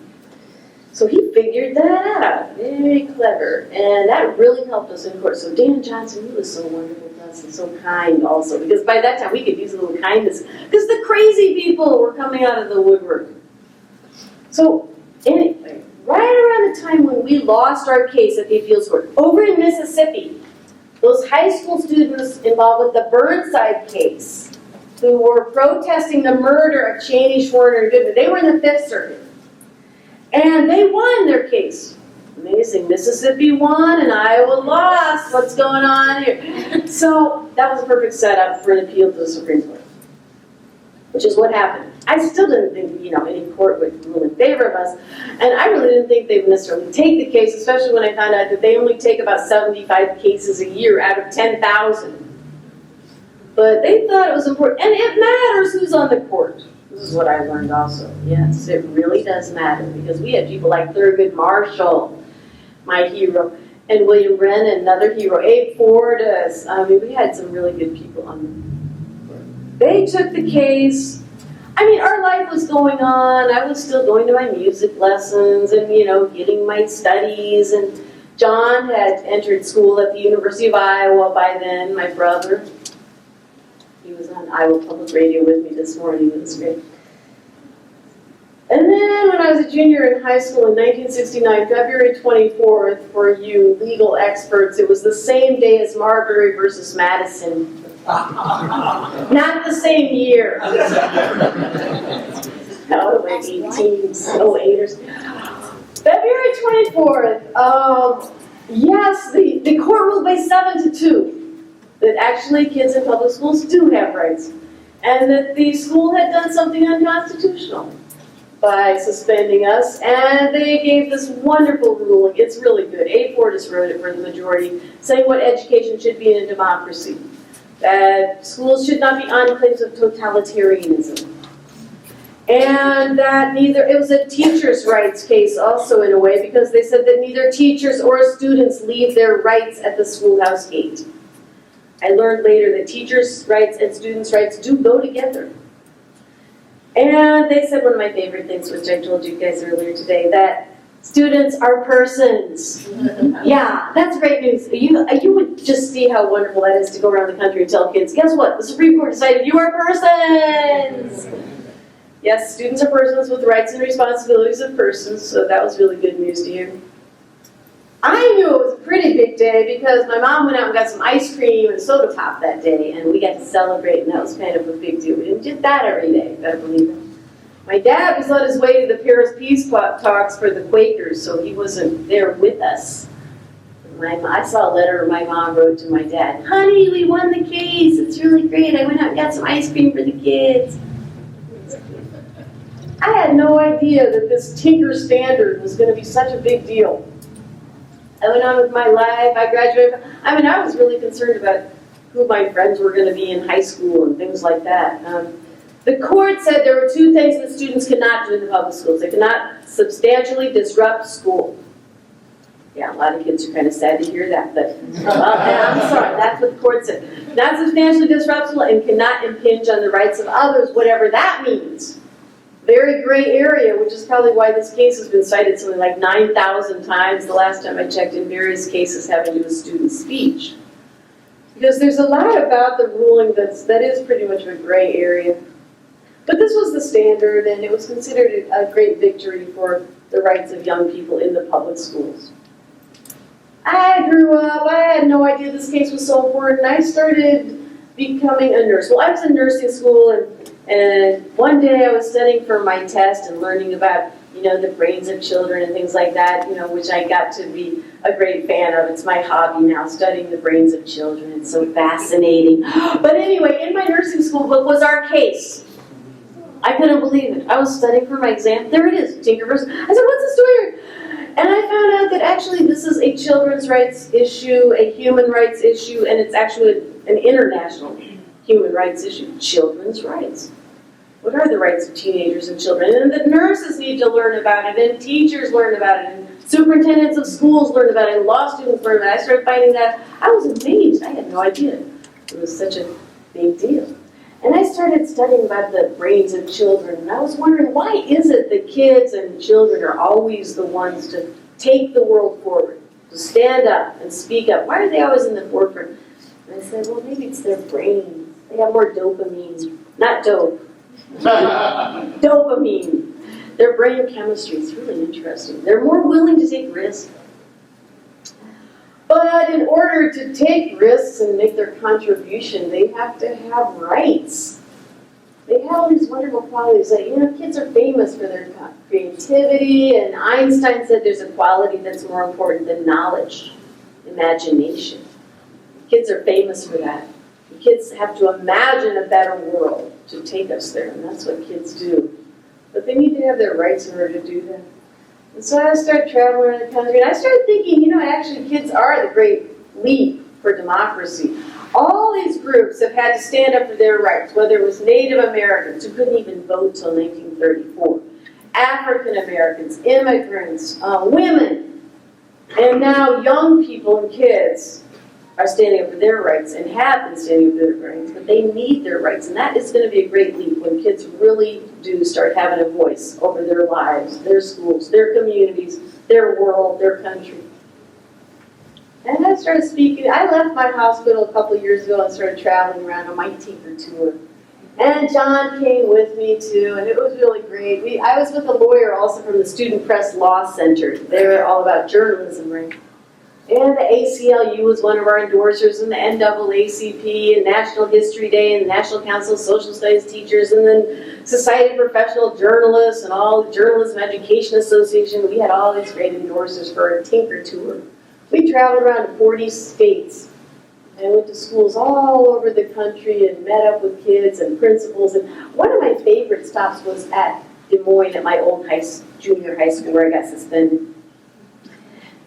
So he figured that out. Very clever. And that really helped us in court. So Dan Johnson, he was so wonderful to us and so kind also. Because by that time we could use a little kindness. Because the crazy people were coming out of the woodwork. So anyway, right around the time when we lost our case at the appeals court, over in Mississippi, those high school students involved with the Burnside case, who were protesting the murder of Cheney, Schwerner, and Goodman, they were in the 5th Circuit. And they won their case. Amazing. Mississippi won and Iowa lost. What's going on here? So that was a perfect setup for an appeal to the Supreme Court, which is what happened. I still didn't think, any court would rule in favor of us. And I really didn't think they would necessarily take the case, especially when I found out that they only take about 75 cases a year out of 10,000. But they thought it was important. And it matters who's on the court. This is what I learned also. Yes, it really does matter because we had people like Thurgood Marshall, my hero. And William Wren, another hero. Abe Ford, we had some really good people on them. They took the case. Our life was going on. I was still going to my music lessons and, getting my studies. And John had entered school at the University of Iowa by then, my brother. He was on Iowa Public Radio with me this morning. It was great. And then when I was a junior in high school in 1969, February 24th, for you legal experts, it was the same day as Marbury versus Madison. Not the same year. No, like 1808 or something. February 24th, yes, the court ruled by 7-2 that actually kids in public schools do have rights, and that the school had done something unconstitutional by suspending us, and they gave this wonderful ruling. It's really good. Abe Ford just wrote it for the majority, saying what education should be in a democracy. That schools should not be enclaves of totalitarianism. And that it was a teachers' rights case also in a way, because they said that neither teachers or students leave their rights at the schoolhouse gate. I learned later that teachers' rights and students' rights do go together. And they said one of my favorite things, which I told you guys earlier today, that students are persons. Yeah, that's great news. You would just see how wonderful that is to go around the country and tell kids, guess what? The Supreme Court decided you are persons. Yes, students are persons with rights and responsibilities of persons, so that was really good news to you. I knew it was a pretty big day because my mom went out and got some ice cream and soda pop that day, and we got to celebrate, and that was kind of a big deal. We didn't do that every day, better believe it. My dad was on his way to the Paris Peace Talks for the Quakers, so he wasn't there with us. I saw a letter my mom wrote to my dad. Honey, we won the case. It's really great. I went out and got some ice cream for the kids. I had no idea that this Tinker Standard was going to be such a big deal. I went on with my life. I graduated. I was really concerned about who my friends were going to be in high school and things like that. The court said there were two things that students could not do in the public schools. They could not substantially disrupt school. Yeah, a lot of kids are kind of sad to hear that, but I'm sorry, that's what the court said. Not substantially disrupt school and cannot impinge on the rights of others, whatever that means. Very gray area, which is probably why this case has been cited something like 9,000 times the last time I checked in various cases having to do with student speech. Because there's a lot about the ruling that is pretty much a gray area. But this was the standard, and it was considered a great victory for the rights of young people in the public schools. I grew up, I had no idea this case was so important. I started becoming a nurse. Well, I was in nursing school, and one day I was studying for my test and learning about, the brains of children and things like that, which I got to be a great fan of. It's my hobby now, studying the brains of children. It's so fascinating. But anyway, in my nursing school book was our case. I couldn't believe it. I was studying for my exam. There it is, Tinker versus. I said, what's the story? And I found out that actually this is a children's rights issue, a human rights issue, and it's actually an international human rights issue, children's rights. What are the rights of teenagers and children? And the nurses need to learn about it, and teachers learn about it, and superintendents of schools learn about it, and law students learn about it. I started finding that. I was amazed. I had no idea it was such a big deal. And I started studying about the brains of children, and I was wondering, why is it that kids and children are always the ones to take the world forward, to stand up and speak up? Why are they always in the forefront? And I said, well, maybe it's their brains. They have more dopamine, not dope. Dopamine. Their brain chemistry is really interesting. They're more willing to take risks. But in order to take risks and make their contribution, they have to have rights. They have all these wonderful qualities. Like, kids are famous for their creativity, and Einstein said there's a quality that's more important than knowledge, imagination. Kids are famous for that. The kids have to imagine a better world to take us there, and that's what kids do. But they need to have their rights in order to do that. And so I started traveling around the country, and I started thinking, actually kids are the great leap for democracy. All these groups have had to stand up for their rights, whether it was Native Americans who couldn't even vote till 1934, African Americans, immigrants, women, And now young people and kids are standing up for their rights and have been standing up for their rights, but they need their rights. And that is going to be a great leap when kids really do start having a voice over their lives, their schools, their communities, their world, their country. And I started speaking. I left my hospital a couple of years ago and started traveling around on my Tinker tour. And John came with me too, and it was really great. I was with a lawyer also from the Student Press Law Center. They're all about journalism, right? And the ACLU was one of our endorsers, and the NAACP, and National History Day, and the National Council of Social Studies Teachers, and then Society of Professional Journalists, and all the Journalism Education Association. We had all these great endorsers for a Tinker tour. We traveled around to 40 states and went to schools all over the country and met up with kids and principals. And one of my favorite stops was at Des Moines at my old junior high school where I got suspended.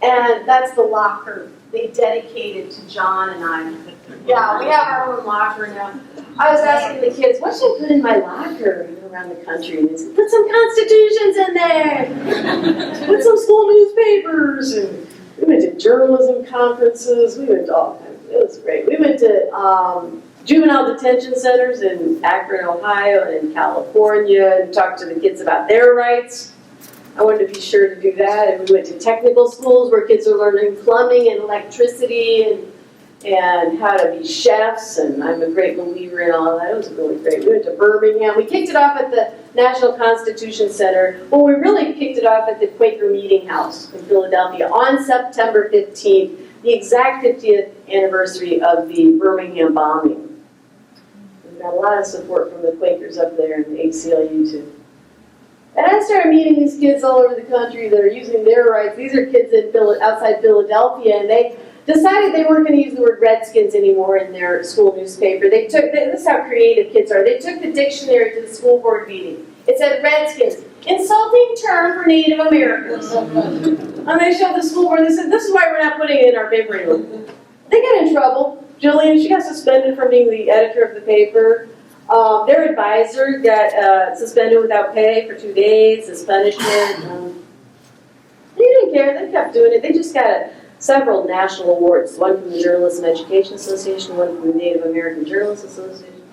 And that's the locker they dedicated to John and I. Yeah, we have our own locker now. I was asking the kids, what should I put in my locker around the country? And they said, put some constitutions in there. Put some school newspapers. And we went to journalism conferences. We went to all kinds. It was great. We went to juvenile detention centers in Akron, Ohio, and in California, and talked to the kids about their rights. I wanted to be sure to do that. And we went to technical schools where kids are learning plumbing and electricity and how to be chefs, and I'm a great believer in all of that. It was really great. We went to Birmingham. We kicked it off at the National Constitution Center. Well, we really kicked it off at the Quaker Meeting House in Philadelphia on September 15th, the exact 50th anniversary of the Birmingham bombing. We got a lot of support from the Quakers up there and the ACLU too. And I started meeting these kids all over the country that are using their rights. These are kids outside Philadelphia, and they decided they weren't going to use the word Redskins anymore in their school newspaper. This is how creative kids are. They took the dictionary to the school board meeting. It said Redskins, insulting term for Native Americans. And they showed the school board, they said, this is why we're not putting it in our paper anymore. They got in trouble. Jillian, she got suspended from being the editor of the paper. Their advisor got suspended without pay for 2 days as punishment. They didn't care. They kept doing it. They just got several national awards. One from the Journalism Education Association, one from the Native American Journalists Association.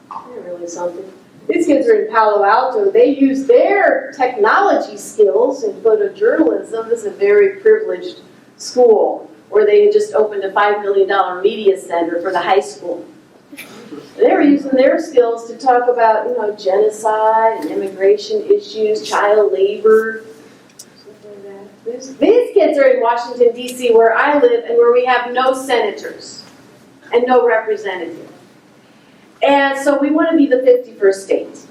They're really something. These kids are in Palo Alto. They use their technology skills in photojournalism. This is a very privileged school where they had just opened a $5 million media center for the high school. They were using their skills to talk about, genocide and immigration issues, child labor, stuff like that. These kids are in Washington, D.C., where I live and where we have no senators and no representatives. And so we want to be the 51st state.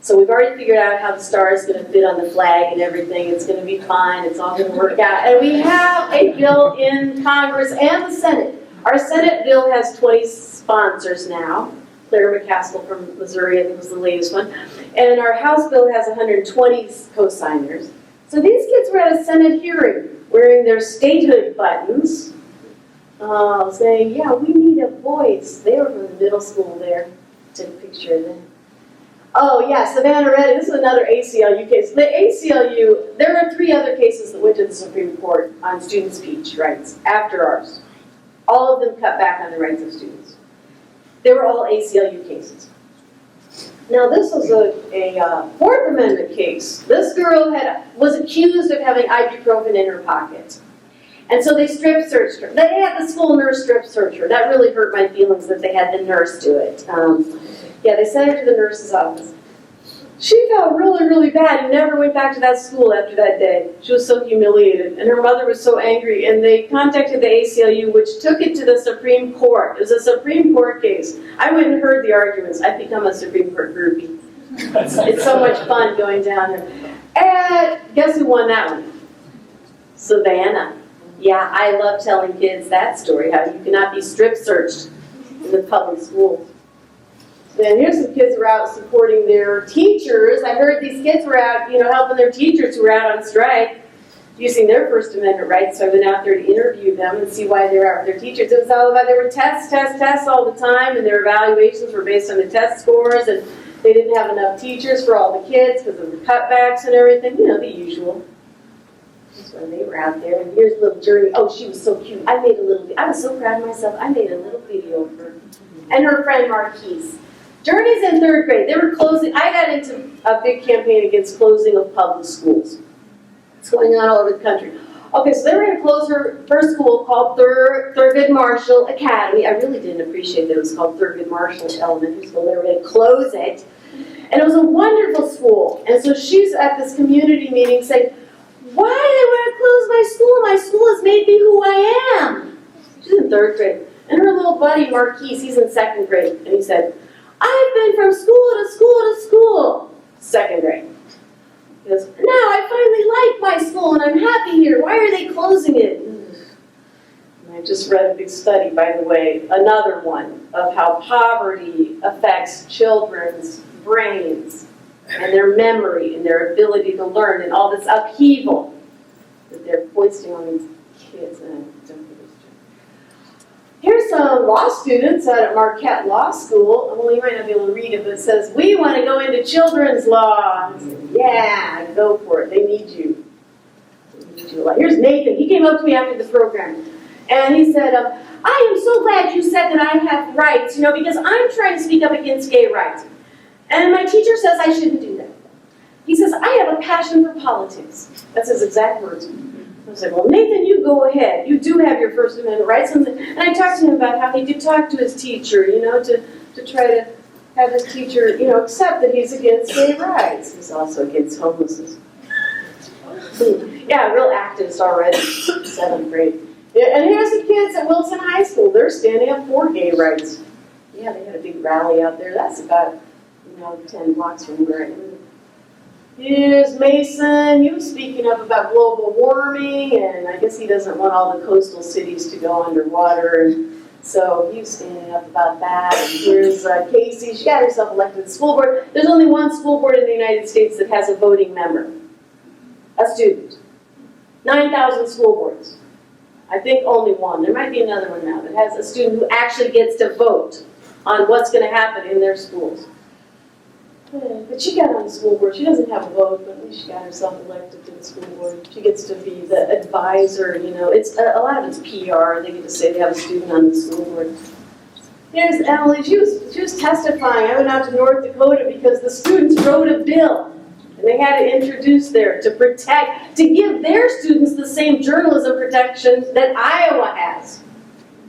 So we've already figured out how the star is going to fit on the flag and everything. It's going to be fine. It's all going to work out. And we have a bill in Congress and the Senate. Our Senate bill has 20 sponsors now. Claire McCaskill from Missouri, I think, was the latest one. And our House bill has 120 co-signers. So these kids were at a Senate hearing wearing their statehood buttons, saying, yeah, we need a voice. They were from the middle school there. Took a picture of them. Oh, yeah, Savannah Redding. This is another ACLU case. The ACLU, there are 3 other cases that went to the Supreme Court on student speech rights after ours. All of them cut back on the rights of students. They were all ACLU cases. Now, this was a Fourth Amendment case. This girl was accused of having ibuprofen in her pocket. And so they strip searched her. They had the school nurse strip search her. That really hurt my feelings that they had the nurse do it. They sent her to the nurse's office. She felt really, really bad and never went back to that school after that day. She was so humiliated, and her mother was so angry, and they contacted the ACLU, which took it to the Supreme Court. It was a Supreme Court case. I went and heard the arguments. I've become a Supreme Court groupie. It's so much fun going down there. And guess who won that one? Savannah. Yeah, I love telling kids that story, how you cannot be strip searched in the public schools. And here's some kids who are out supporting their teachers. I heard these kids were out, helping their teachers who were out on strike, using their First Amendment rights. So I went out there to interview them and see why they were out with their teachers. It was all about, there were tests all the time, and their evaluations were based on the test scores, and they didn't have enough teachers for all the kids because of the cutbacks and everything, the usual. That's when they were out there. And here's little Journey. Oh, she was so cute. I was so proud of myself. I made a little video of her. And her friend Marquise. Journey's in 3rd grade. They were closing. I got into a big campaign against closing of public schools. It's going on all over the country. Okay, so they were going to close her first school called Thurgood Marshall Academy. I really didn't appreciate that it was called Thurgood Marshall Elementary School. They were going to close it. And it was a wonderful school. And so she's at this community meeting saying, why do they want to close my school? My school has made me who I am. She's in 3rd grade. And her little buddy, Marquise, he's in 2nd grade. And he said, I've been from school to school to school. 2nd grade. He goes, now I finally like my school and I'm happy here. Why are they closing it? And I just read a big study, by the way, another one, of how poverty affects children's brains and their memory and their ability to learn and all this upheaval that they're foisting on these kids. And I don't think it's true. Here's some law students out at Marquette Law School. Well, you might not be able to read it, but it says, we want to go into children's law. I said, yeah, go for it. They need you. They need you a lot. Here's Nathan. He came up to me after the program. And he said, I am so glad you said that I have rights, because I'm trying to speak up against gay rights. And my teacher says I shouldn't do that. He says, I have a passion for politics. That's his exact words. I said, well, Nathan, you go ahead. You do have your First Amendment rights. And I talked to him about how he did talk to his teacher, to try to have his teacher, accept that he's against gay rights. He's also against homelessness. Yeah, real activist already, 7th grade. Yeah, and here's the kids at Wilson High School. They're standing up for gay rights. Yeah, they had a big rally out there. That's about 10 blocks from where I live. Here's Mason. He was speaking up about global warming, and I guess he doesn't want all the coastal cities to go underwater, and so he was standing up about that. And here's Casey. She got herself elected to the school board. There's only one school board in the United States that has a voting member, a student. 9,000 school boards. I think only one. There might be another one now that has a student who actually gets to vote on what's going to happen in their schools. But she got on the school board. She doesn't have a vote, but at least she got herself elected to the school board. She gets to be the advisor, It's a lot of it's PR. They get to say they have a student on the school board. Here's Emily. She was testifying. I went out to North Dakota because the students wrote a bill. And they had to introduce there to give their students the same journalism protections that Iowa has.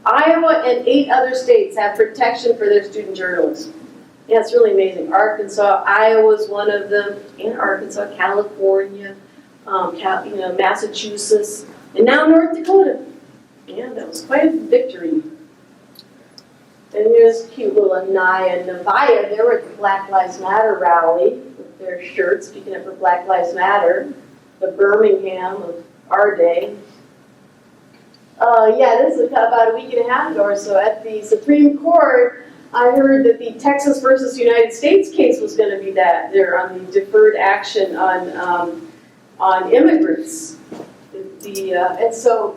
Iowa and 8 other states have protection for their student journalists. Yeah, it's really amazing. Arkansas, Iowa's one of them, and Arkansas, California, Massachusetts, and now North Dakota. Yeah, that was quite a victory. And here's cute little Anaya and Nevaeh. They were at the Black Lives Matter rally with their shirts, speaking up for Black Lives Matter, the Birmingham of our day. This is about a week and a half ago or so at the Supreme Court. I heard that the Texas versus United States case was going to be there on the deferred action on immigrants. And so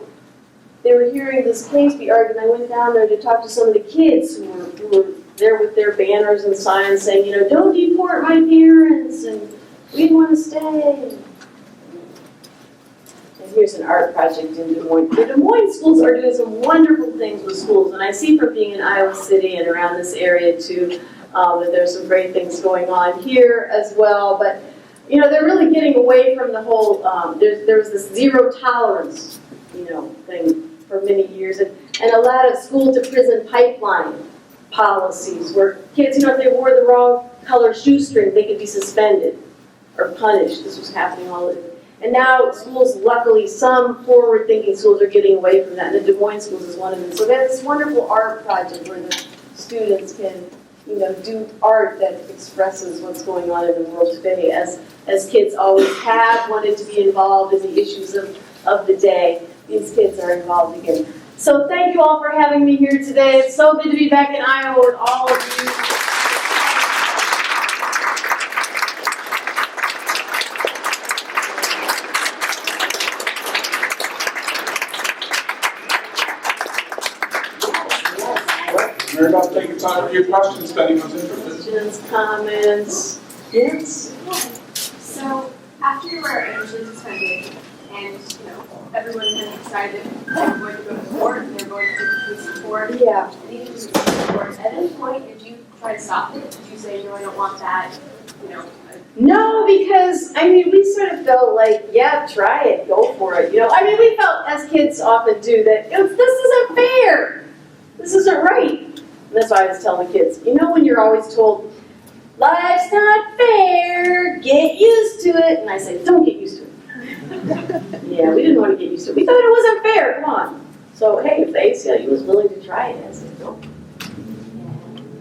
they were hearing this case be argued. I went down there to talk to some of the kids who were there with their banners and signs saying, don't deport my parents, and we want to stay. And here's an art project in Des Moines. The Des Moines schools are doing some wonderful things with schools, and I see from being in Iowa City and around this area too that there's some great things going on here as well. But they're really getting away from the whole. There was this zero tolerance, thing for many years, and a lot of school to prison pipeline policies where kids, if they wore the wrong color shoestring, they could be suspended or punished. This was happening all the time. And now schools, luckily, some forward-thinking schools are getting away from that, and the Des Moines schools is one of them. So they have this wonderful art project where the students can, do art that expresses what's going on in the world today, as kids always have wanted to be involved in the issues of the day. These kids are involved again. So thank you all for having me here today. It's so good to be back in Iowa with all of you. We're about to take a time for your questions, if anyone's interested. Questions, comments? Yes? So, after you were initially suspended and, everyone has decided they're going to go to court, and they're going to do support, Yeah. leading to support. At any point, did you try to stop it? Did you say, no, I don't want that, No, because, we sort of felt like, yeah, try it, go for it, we felt, as kids often do, that this isn't fair. This isn't right. And that's why I was telling the kids, when you're always told, life's not fair, get used to it. And I say, don't get used to it. Yeah, we didn't want to get used to it. We thought it wasn't fair, come on. So, hey, if the ACLU was willing to try it, I said, no.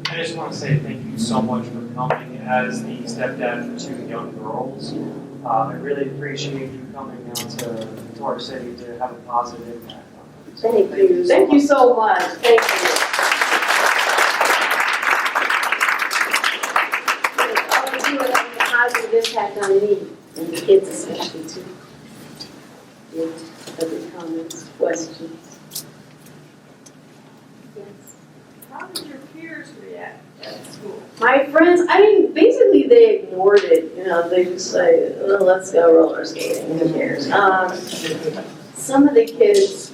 I just want to say thank you so much for coming as the stepdad for 2 young girls. I really appreciate you coming down to our city to have a positive impact on it. So Thank you so much. Thank you. All you do is have a positive impact on me, and the kids especially too. Yeah, other comments, questions? Yes. How did your peers react at school? My friends, basically they ignored it, they just say, oh, let's go roller skating, who cares? Some of the kids,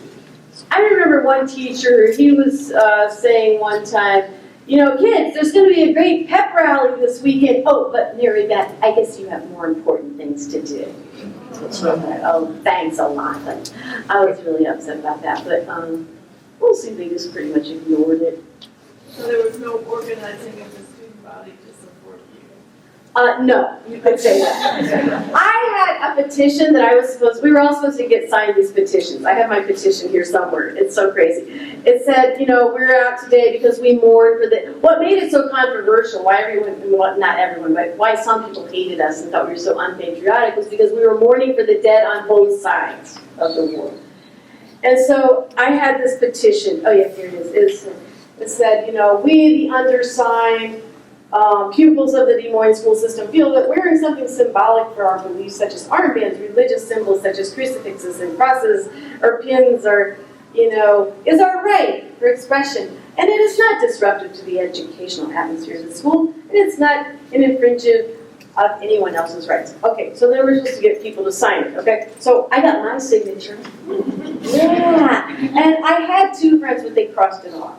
I remember one teacher, he was saying one time, kids, there's going to be a great pep rally this weekend. Oh, but Mary Beth, I guess you have more important things to do. Oh, thanks a lot. But I was really upset about that, but we'll see, they just pretty much ignored it. So there was no organizing of the student body to support you? No, you could say that. I had a petition that we were all supposed to get signed these petitions. I have my petition here somewhere. It's so crazy. It said, we're out today because we mourn for what made it so controversial, why not everyone, but why some people hated us and thought we were so unpatriotic was because we were mourning for the dead on both sides of the war. And so I had this petition. Oh yeah, here it is. It said, we, the undersigned, pupils of the Des Moines school system feel that wearing something symbolic for our beliefs, such as armbands, religious symbols such as crucifixes and crosses or pins, is our right for expression. And it is not disruptive to the educational atmosphere of the school, and it's not an infringement of anyone else's rights. Okay, so then we're supposed to get people to sign it, okay? So I got my signature. Yeah, and I had 2 friends, but they crossed it off.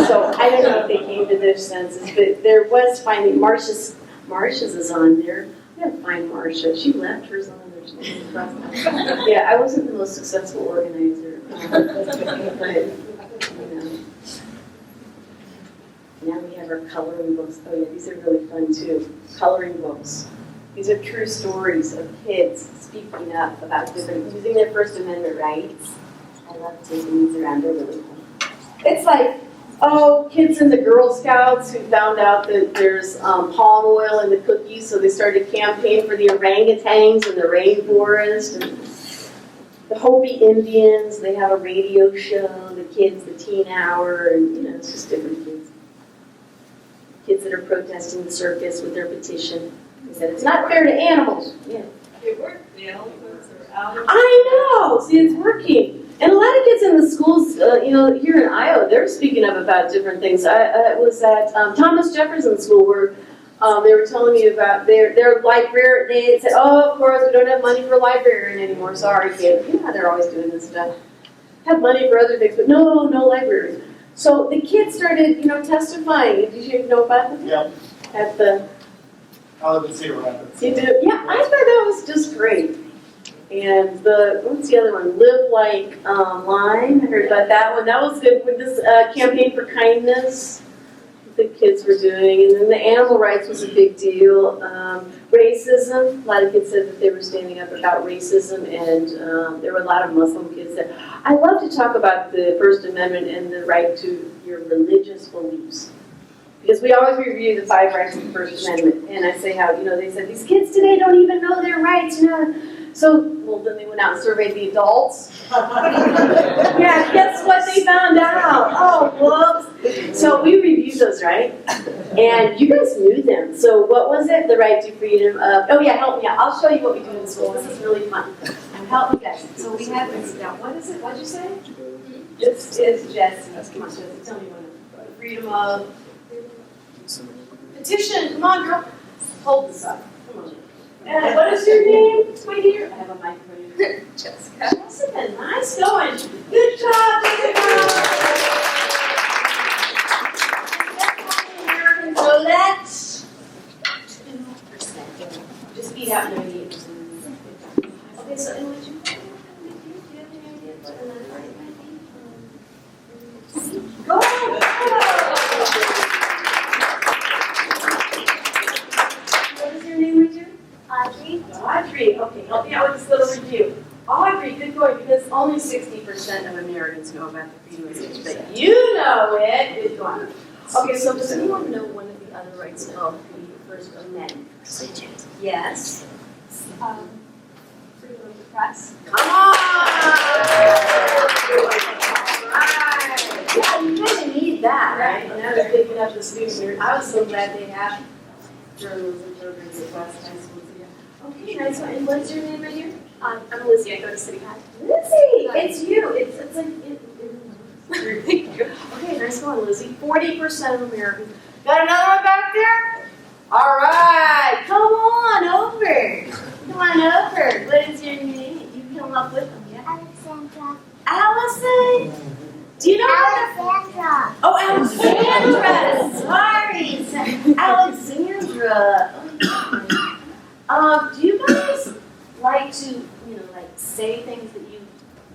So I don't know if they came to their senses, but there was finally, Marcia's is on there. I gotta find Marcia. She left hers on there. She didn't cross it. Yeah, I wasn't the most successful organizer. But, now we have our coloring books. Oh yeah, these are really fun too. Coloring books. These are true stories of kids speaking up about using their First Amendment rights. I love taking these around. They're really fun. It's like, kids in the Girl Scouts who found out that there's palm oil in the cookies, so they started a campaign for the orangutans in the rainforest. And the Hopi Indians, they have a radio show, the kids, the teen hour, and it's just different kids. Kids that are protesting the circus with their petition. They said, it's not fair to animals. Yeah. It worked, the elephants are out of. I know! See, it's working. And a lot of kids in the schools, here in Iowa, they're speaking up about different things. I was at Thomas Jefferson School where they were telling me about their librarian. They said, of course, we don't have money for a librarian anymore. Sorry, kid. You know how they're always doing this stuff. Have money for other things, but no librarians. So the kids started, testifying. Did you know about them? Yeah. At the... I'll even see what happens. You did? Yeah, I thought that was just great. And what's the other one? Live Like Line. I heard about that one. That was good with this campaign for kindness the kids were doing. And then the animal rights was a big deal. Racism. A lot of kids said that they were standing up about racism. And there were a lot of Muslim kids that... I love to talk about the First Amendment and the right to your religious beliefs. Because we always review the 5 rights of the First Amendment. And I say how, they said, these kids today don't even know their rights, So, then they went out and surveyed the adults. Yeah, guess what they found out? Oh, whoops. So we reviewed those, right? And you guys knew them. So what was it? The right to freedom of... Oh yeah, help me out. I'll show you what we do in school. This is really fun. Help me guys. So we have this now. What is it? What'd you say? This is Jesse. Come on, Jesse. Tell me what. Freedom of... Petition. Come on, girl. Hold this up. Come on. And what is your name, sweetie? I have a mic for you. Jessica. Jessica, nice going. Good job, Jessica. So that's 2%. Just beat out 98%. Okay, so in what you do you have any idea what another right might be? Go! What is your name, Richard? Audrey. Audrey, okay, help me out with this little review. Audrey, good going, because only 60% of Americans know about the freedom of speech, but you know it. Good going. Okay, so does anyone know one of the other rights of the First Amendment? Yes. Freedom of the press. Come on! Right. Yeah, you kind of need that, right? And I was picking up the students here. I was so glad they have journalism programs at West High School. Okay, nice one. And what's your name right here? I'm Lizzie, I go to City High. Lizzie! It's you. It's like okay, nice one, Lizzie. 40% of Americans. Got another one back there? All right, come on over. Come on over. What is your name? You come up with them, yeah? Alexandra. Allison. Do you know Alexandra. Oh, Alexandra. Sorry, Alexandra. Do you guys like to, like say things that you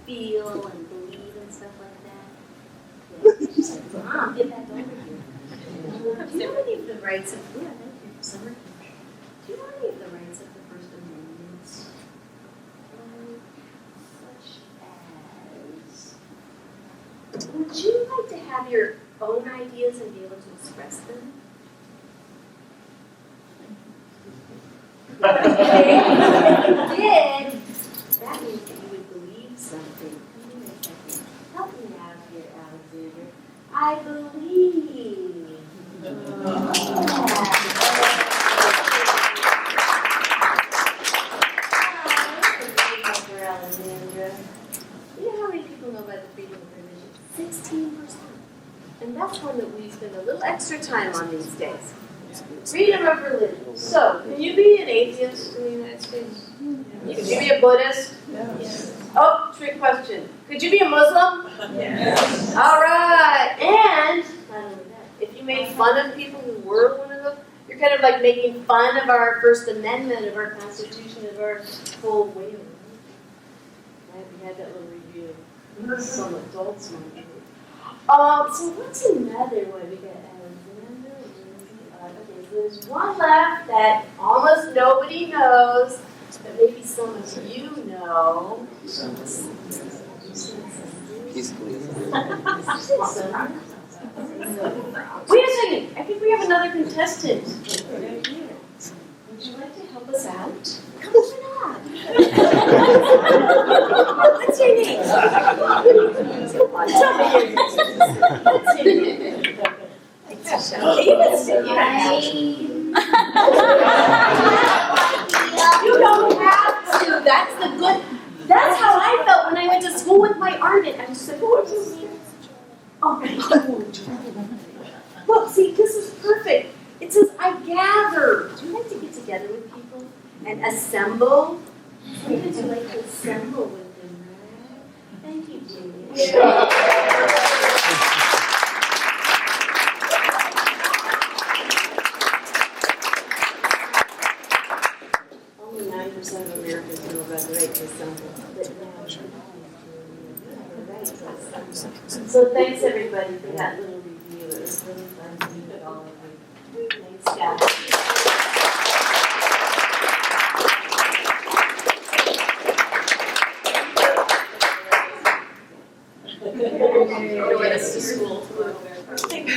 feel and believe and stuff like that? Yeah. Mom, get that over here. Do you know any of the rights of, thank you, Summer. Do you know any of the rights of the First Amendment? Such as, would you like to have your own ideas and be able to express them? Okay. If you did, that means that you would believe something. Come here a second. Help me out here, Alexander. I believe. Alexandra. You know how many people know about the freedom of religion? 16%. And that's one that we spend a little extra time on these days. Freedom of religion. So, can you be an atheist in the United States? Could you be a Buddhist? Yes. Oh, trick question. Could you be a Muslim? Yes. All right. And not only that, if you made fun of people who were one of them, you're kind of like making fun of our First Amendment, of our Constitution, of our whole way of life. Right? We had that little review. Some adults might do. So what's another one? We got Alexander. Okay, so there's one left that almost nobody knows, but maybe some of you know. Wait a second. I think we have another contestant. Would you like to help us out? Come on up. What's your name? Come on, tell me your name. What's your name? You can sit here. You don't have to. That's the good. That's how I felt when I went to school with my Armin. I just said, "What's your name?" Oh, look, see, this is perfect. It says, "I gather." Do you like to get together with people and assemble? Sometimes you like to assemble with them, right? Thank you, Julia. Only 9% of Americans know about the right to assemble. But now, so thanks everybody for that little review. It was really fun to meet with all of you. Thanks, guys.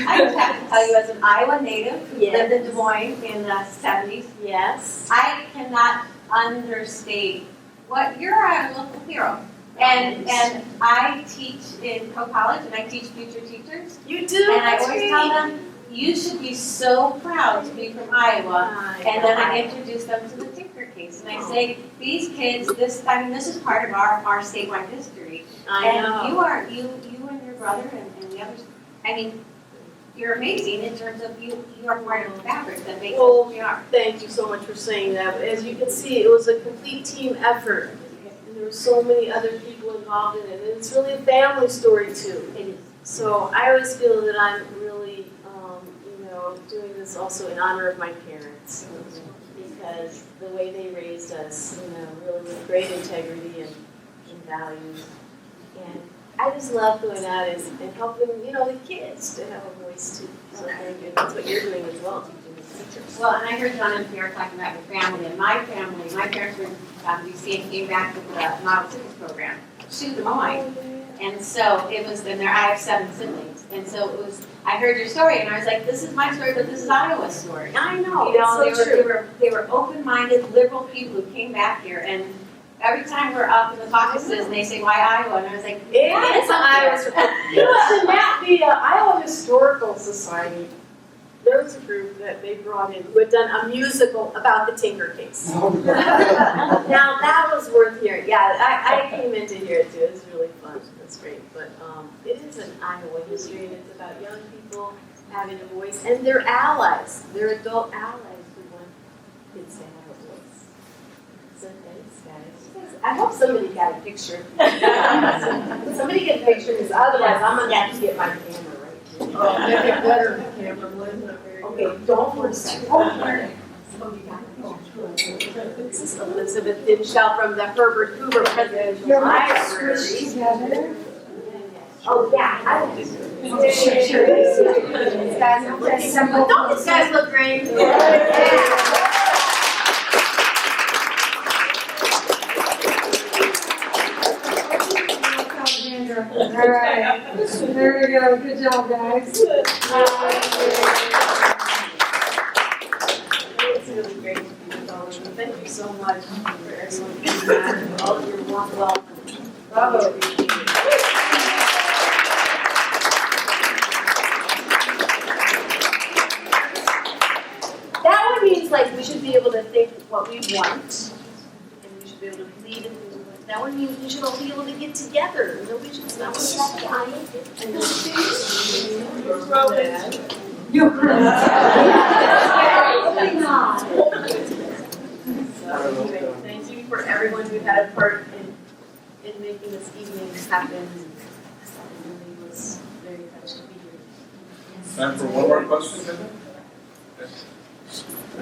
I just have to tell you, as an Iowa native who Yes. lived in Des Moines in the 70s, Yes. I cannot understate what you're a local hero. And I teach in co-college and I teach future teachers. You do. And I That's always great. tell them, you should be so proud to be from Iowa. And then I introduce them to the Tinker case. And I say, these kids, this is part of our statewide history. And you and your brother and the others, I mean, you're amazing in terms of you are part of the fabric that makes us who we are. Thank you so much for saying that. As you can see, it was a complete team effort. There there were so many other people involved in it, and it's really a family story too. It is. So I always feel that I'm really, doing this also in honor of my parents, because the way they raised us, really with great integrity and values. And I just love going out and helping, the kids to have a voice too. So thank you. That's what you're doing as well, teaching the teachers. Well, and I heard John and Pierre talking about your family, and my parents were in DC and came back with the Model Cities program to Des Moines. And so it was, I have 7 siblings, and so it was, I heard your story, and I was like, this is my story, but this is Iowa's story. I know, They were open-minded, liberal people who came back here, and every time we're up in the caucuses, and they say, why Iowa? And I was like, It's Iowa's. The Iowa Historical Society, there was a group that they brought in who had done a musical about the Tinker Case. Now that was worth hearing. Yeah, I came in to hear it too. It was really fun. That's great. But it is an Iowa history, and it's about young people having a voice and their allies, their adult allies who want kids to have a voice. So thanks, guys. I hope somebody got a picture. Somebody get a picture, because otherwise I'm gonna have to get my camera right here. Oh, make it better, Cameron. Okay, don't worry. This is Elizabeth Dinshall from the Herbert Hoover Presidential Library. Oh, yeah, I will do it. These guys look great. Don't these guys look great? Yeah. All right, there we go. Good job, guys. It's really great to be with all of you. Thank you so much for everyone coming back and all of your warm welcome. Bravo. That one means like we should be able to think what we want, and we should be able to believe in who we want. That one means we should all be able to get together. We should stop with that guy and So, thank you for everyone who had a part in making this evening happen. It really was very touched to be here. Time for one more question, Heather?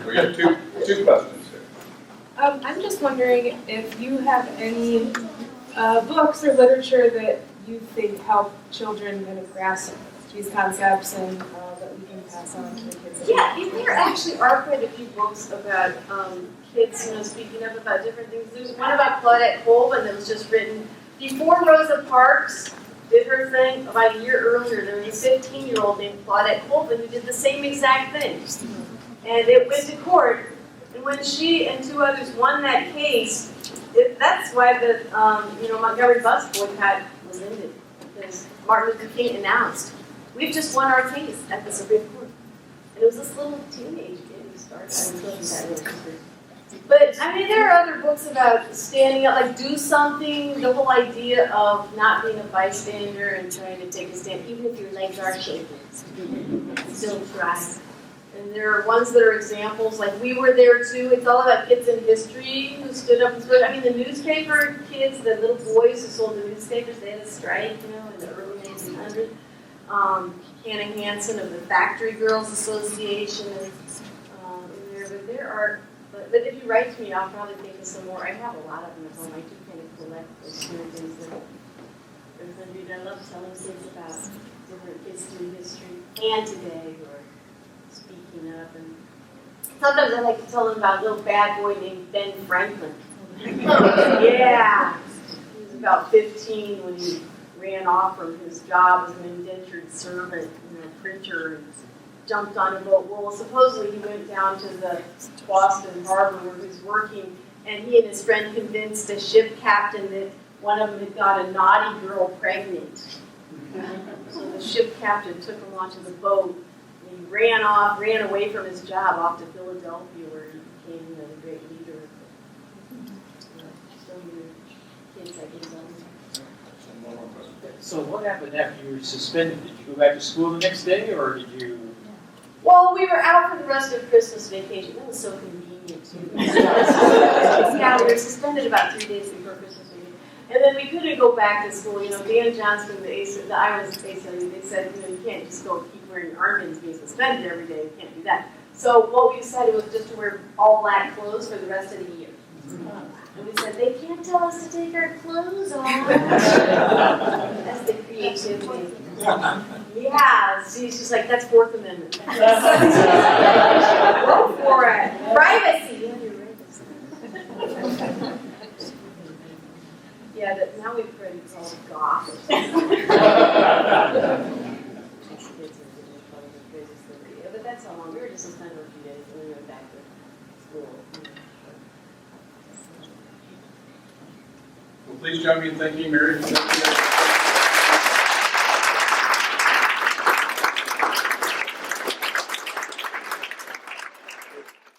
We got two questions here. I'm just wondering if you have any books or literature that you think help children kind of grasp these concepts and that we can pass on to the kids. Yeah, there actually are quite a few books about kids, speaking up about different things. There's one about Claudette Colvin that was just written before Rosa Parks did her thing. About a year earlier, there was a 15-year-old named Claudette Colvin who did the same exact thing. And it went to court. And when she and 2 others won that case, that's why the Montgomery bus boycott was ended. Because Martin Luther King announced, we've just won our case at the Supreme Court. And it was this little teenage kid who started. But, there are other books about standing up, like do something, the whole idea of not being a bystander and trying to take a stand, even if your legs are shaking. Still try. And there are ones that are examples, like we were there too. It's all about kids in history who stood up and spoke. The newspaper kids, the little boys who sold the newspapers, they had a strike, in the early 1900s. Hannah Hansen of the Factory Girls Association is in there. But there are, but if you write to me, I'll probably think of some more. I have a lot of them at home. I do kind of collect those things. I love telling kids about different kids through history and today, or speaking up. And sometimes I like to tell them about a little bad boy named Ben Franklin. Yeah. He was about 15 when he ran off from his job as an indentured servant, printer, and jumped on a boat. Well, supposedly he went down to the Boston harbor where he was working, and he and his friend convinced a ship captain that one of them had got a naughty girl pregnant. So the ship captain took him onto the boat. He ran away from his job off to Philadelphia, where he became the great leader of so many kids I didn't know. So what happened after you were suspended? Did you go back to school the next day, or did you? Well, we were out for the rest of Christmas vacation. That was so convenient, too. Yeah, we were suspended about 3 days before Christmas vacation. And then we couldn't go back to school, Dan Johnston, the Iowa ACLU, they said, you can't just go keep wearing armbands being suspended every day, you can't do that. So what we decided was just to wear all black clothes for the rest of the year. And we said, they can't tell us to take our clothes off. That's the creativity. Yeah, she's just like, that's Fourth Amendment. Go for it. Privacy. Yeah, that now we've been called goth. But that's how long. We were just suspended for a few days and then we went back to school. Well, please join me in thanking Mary.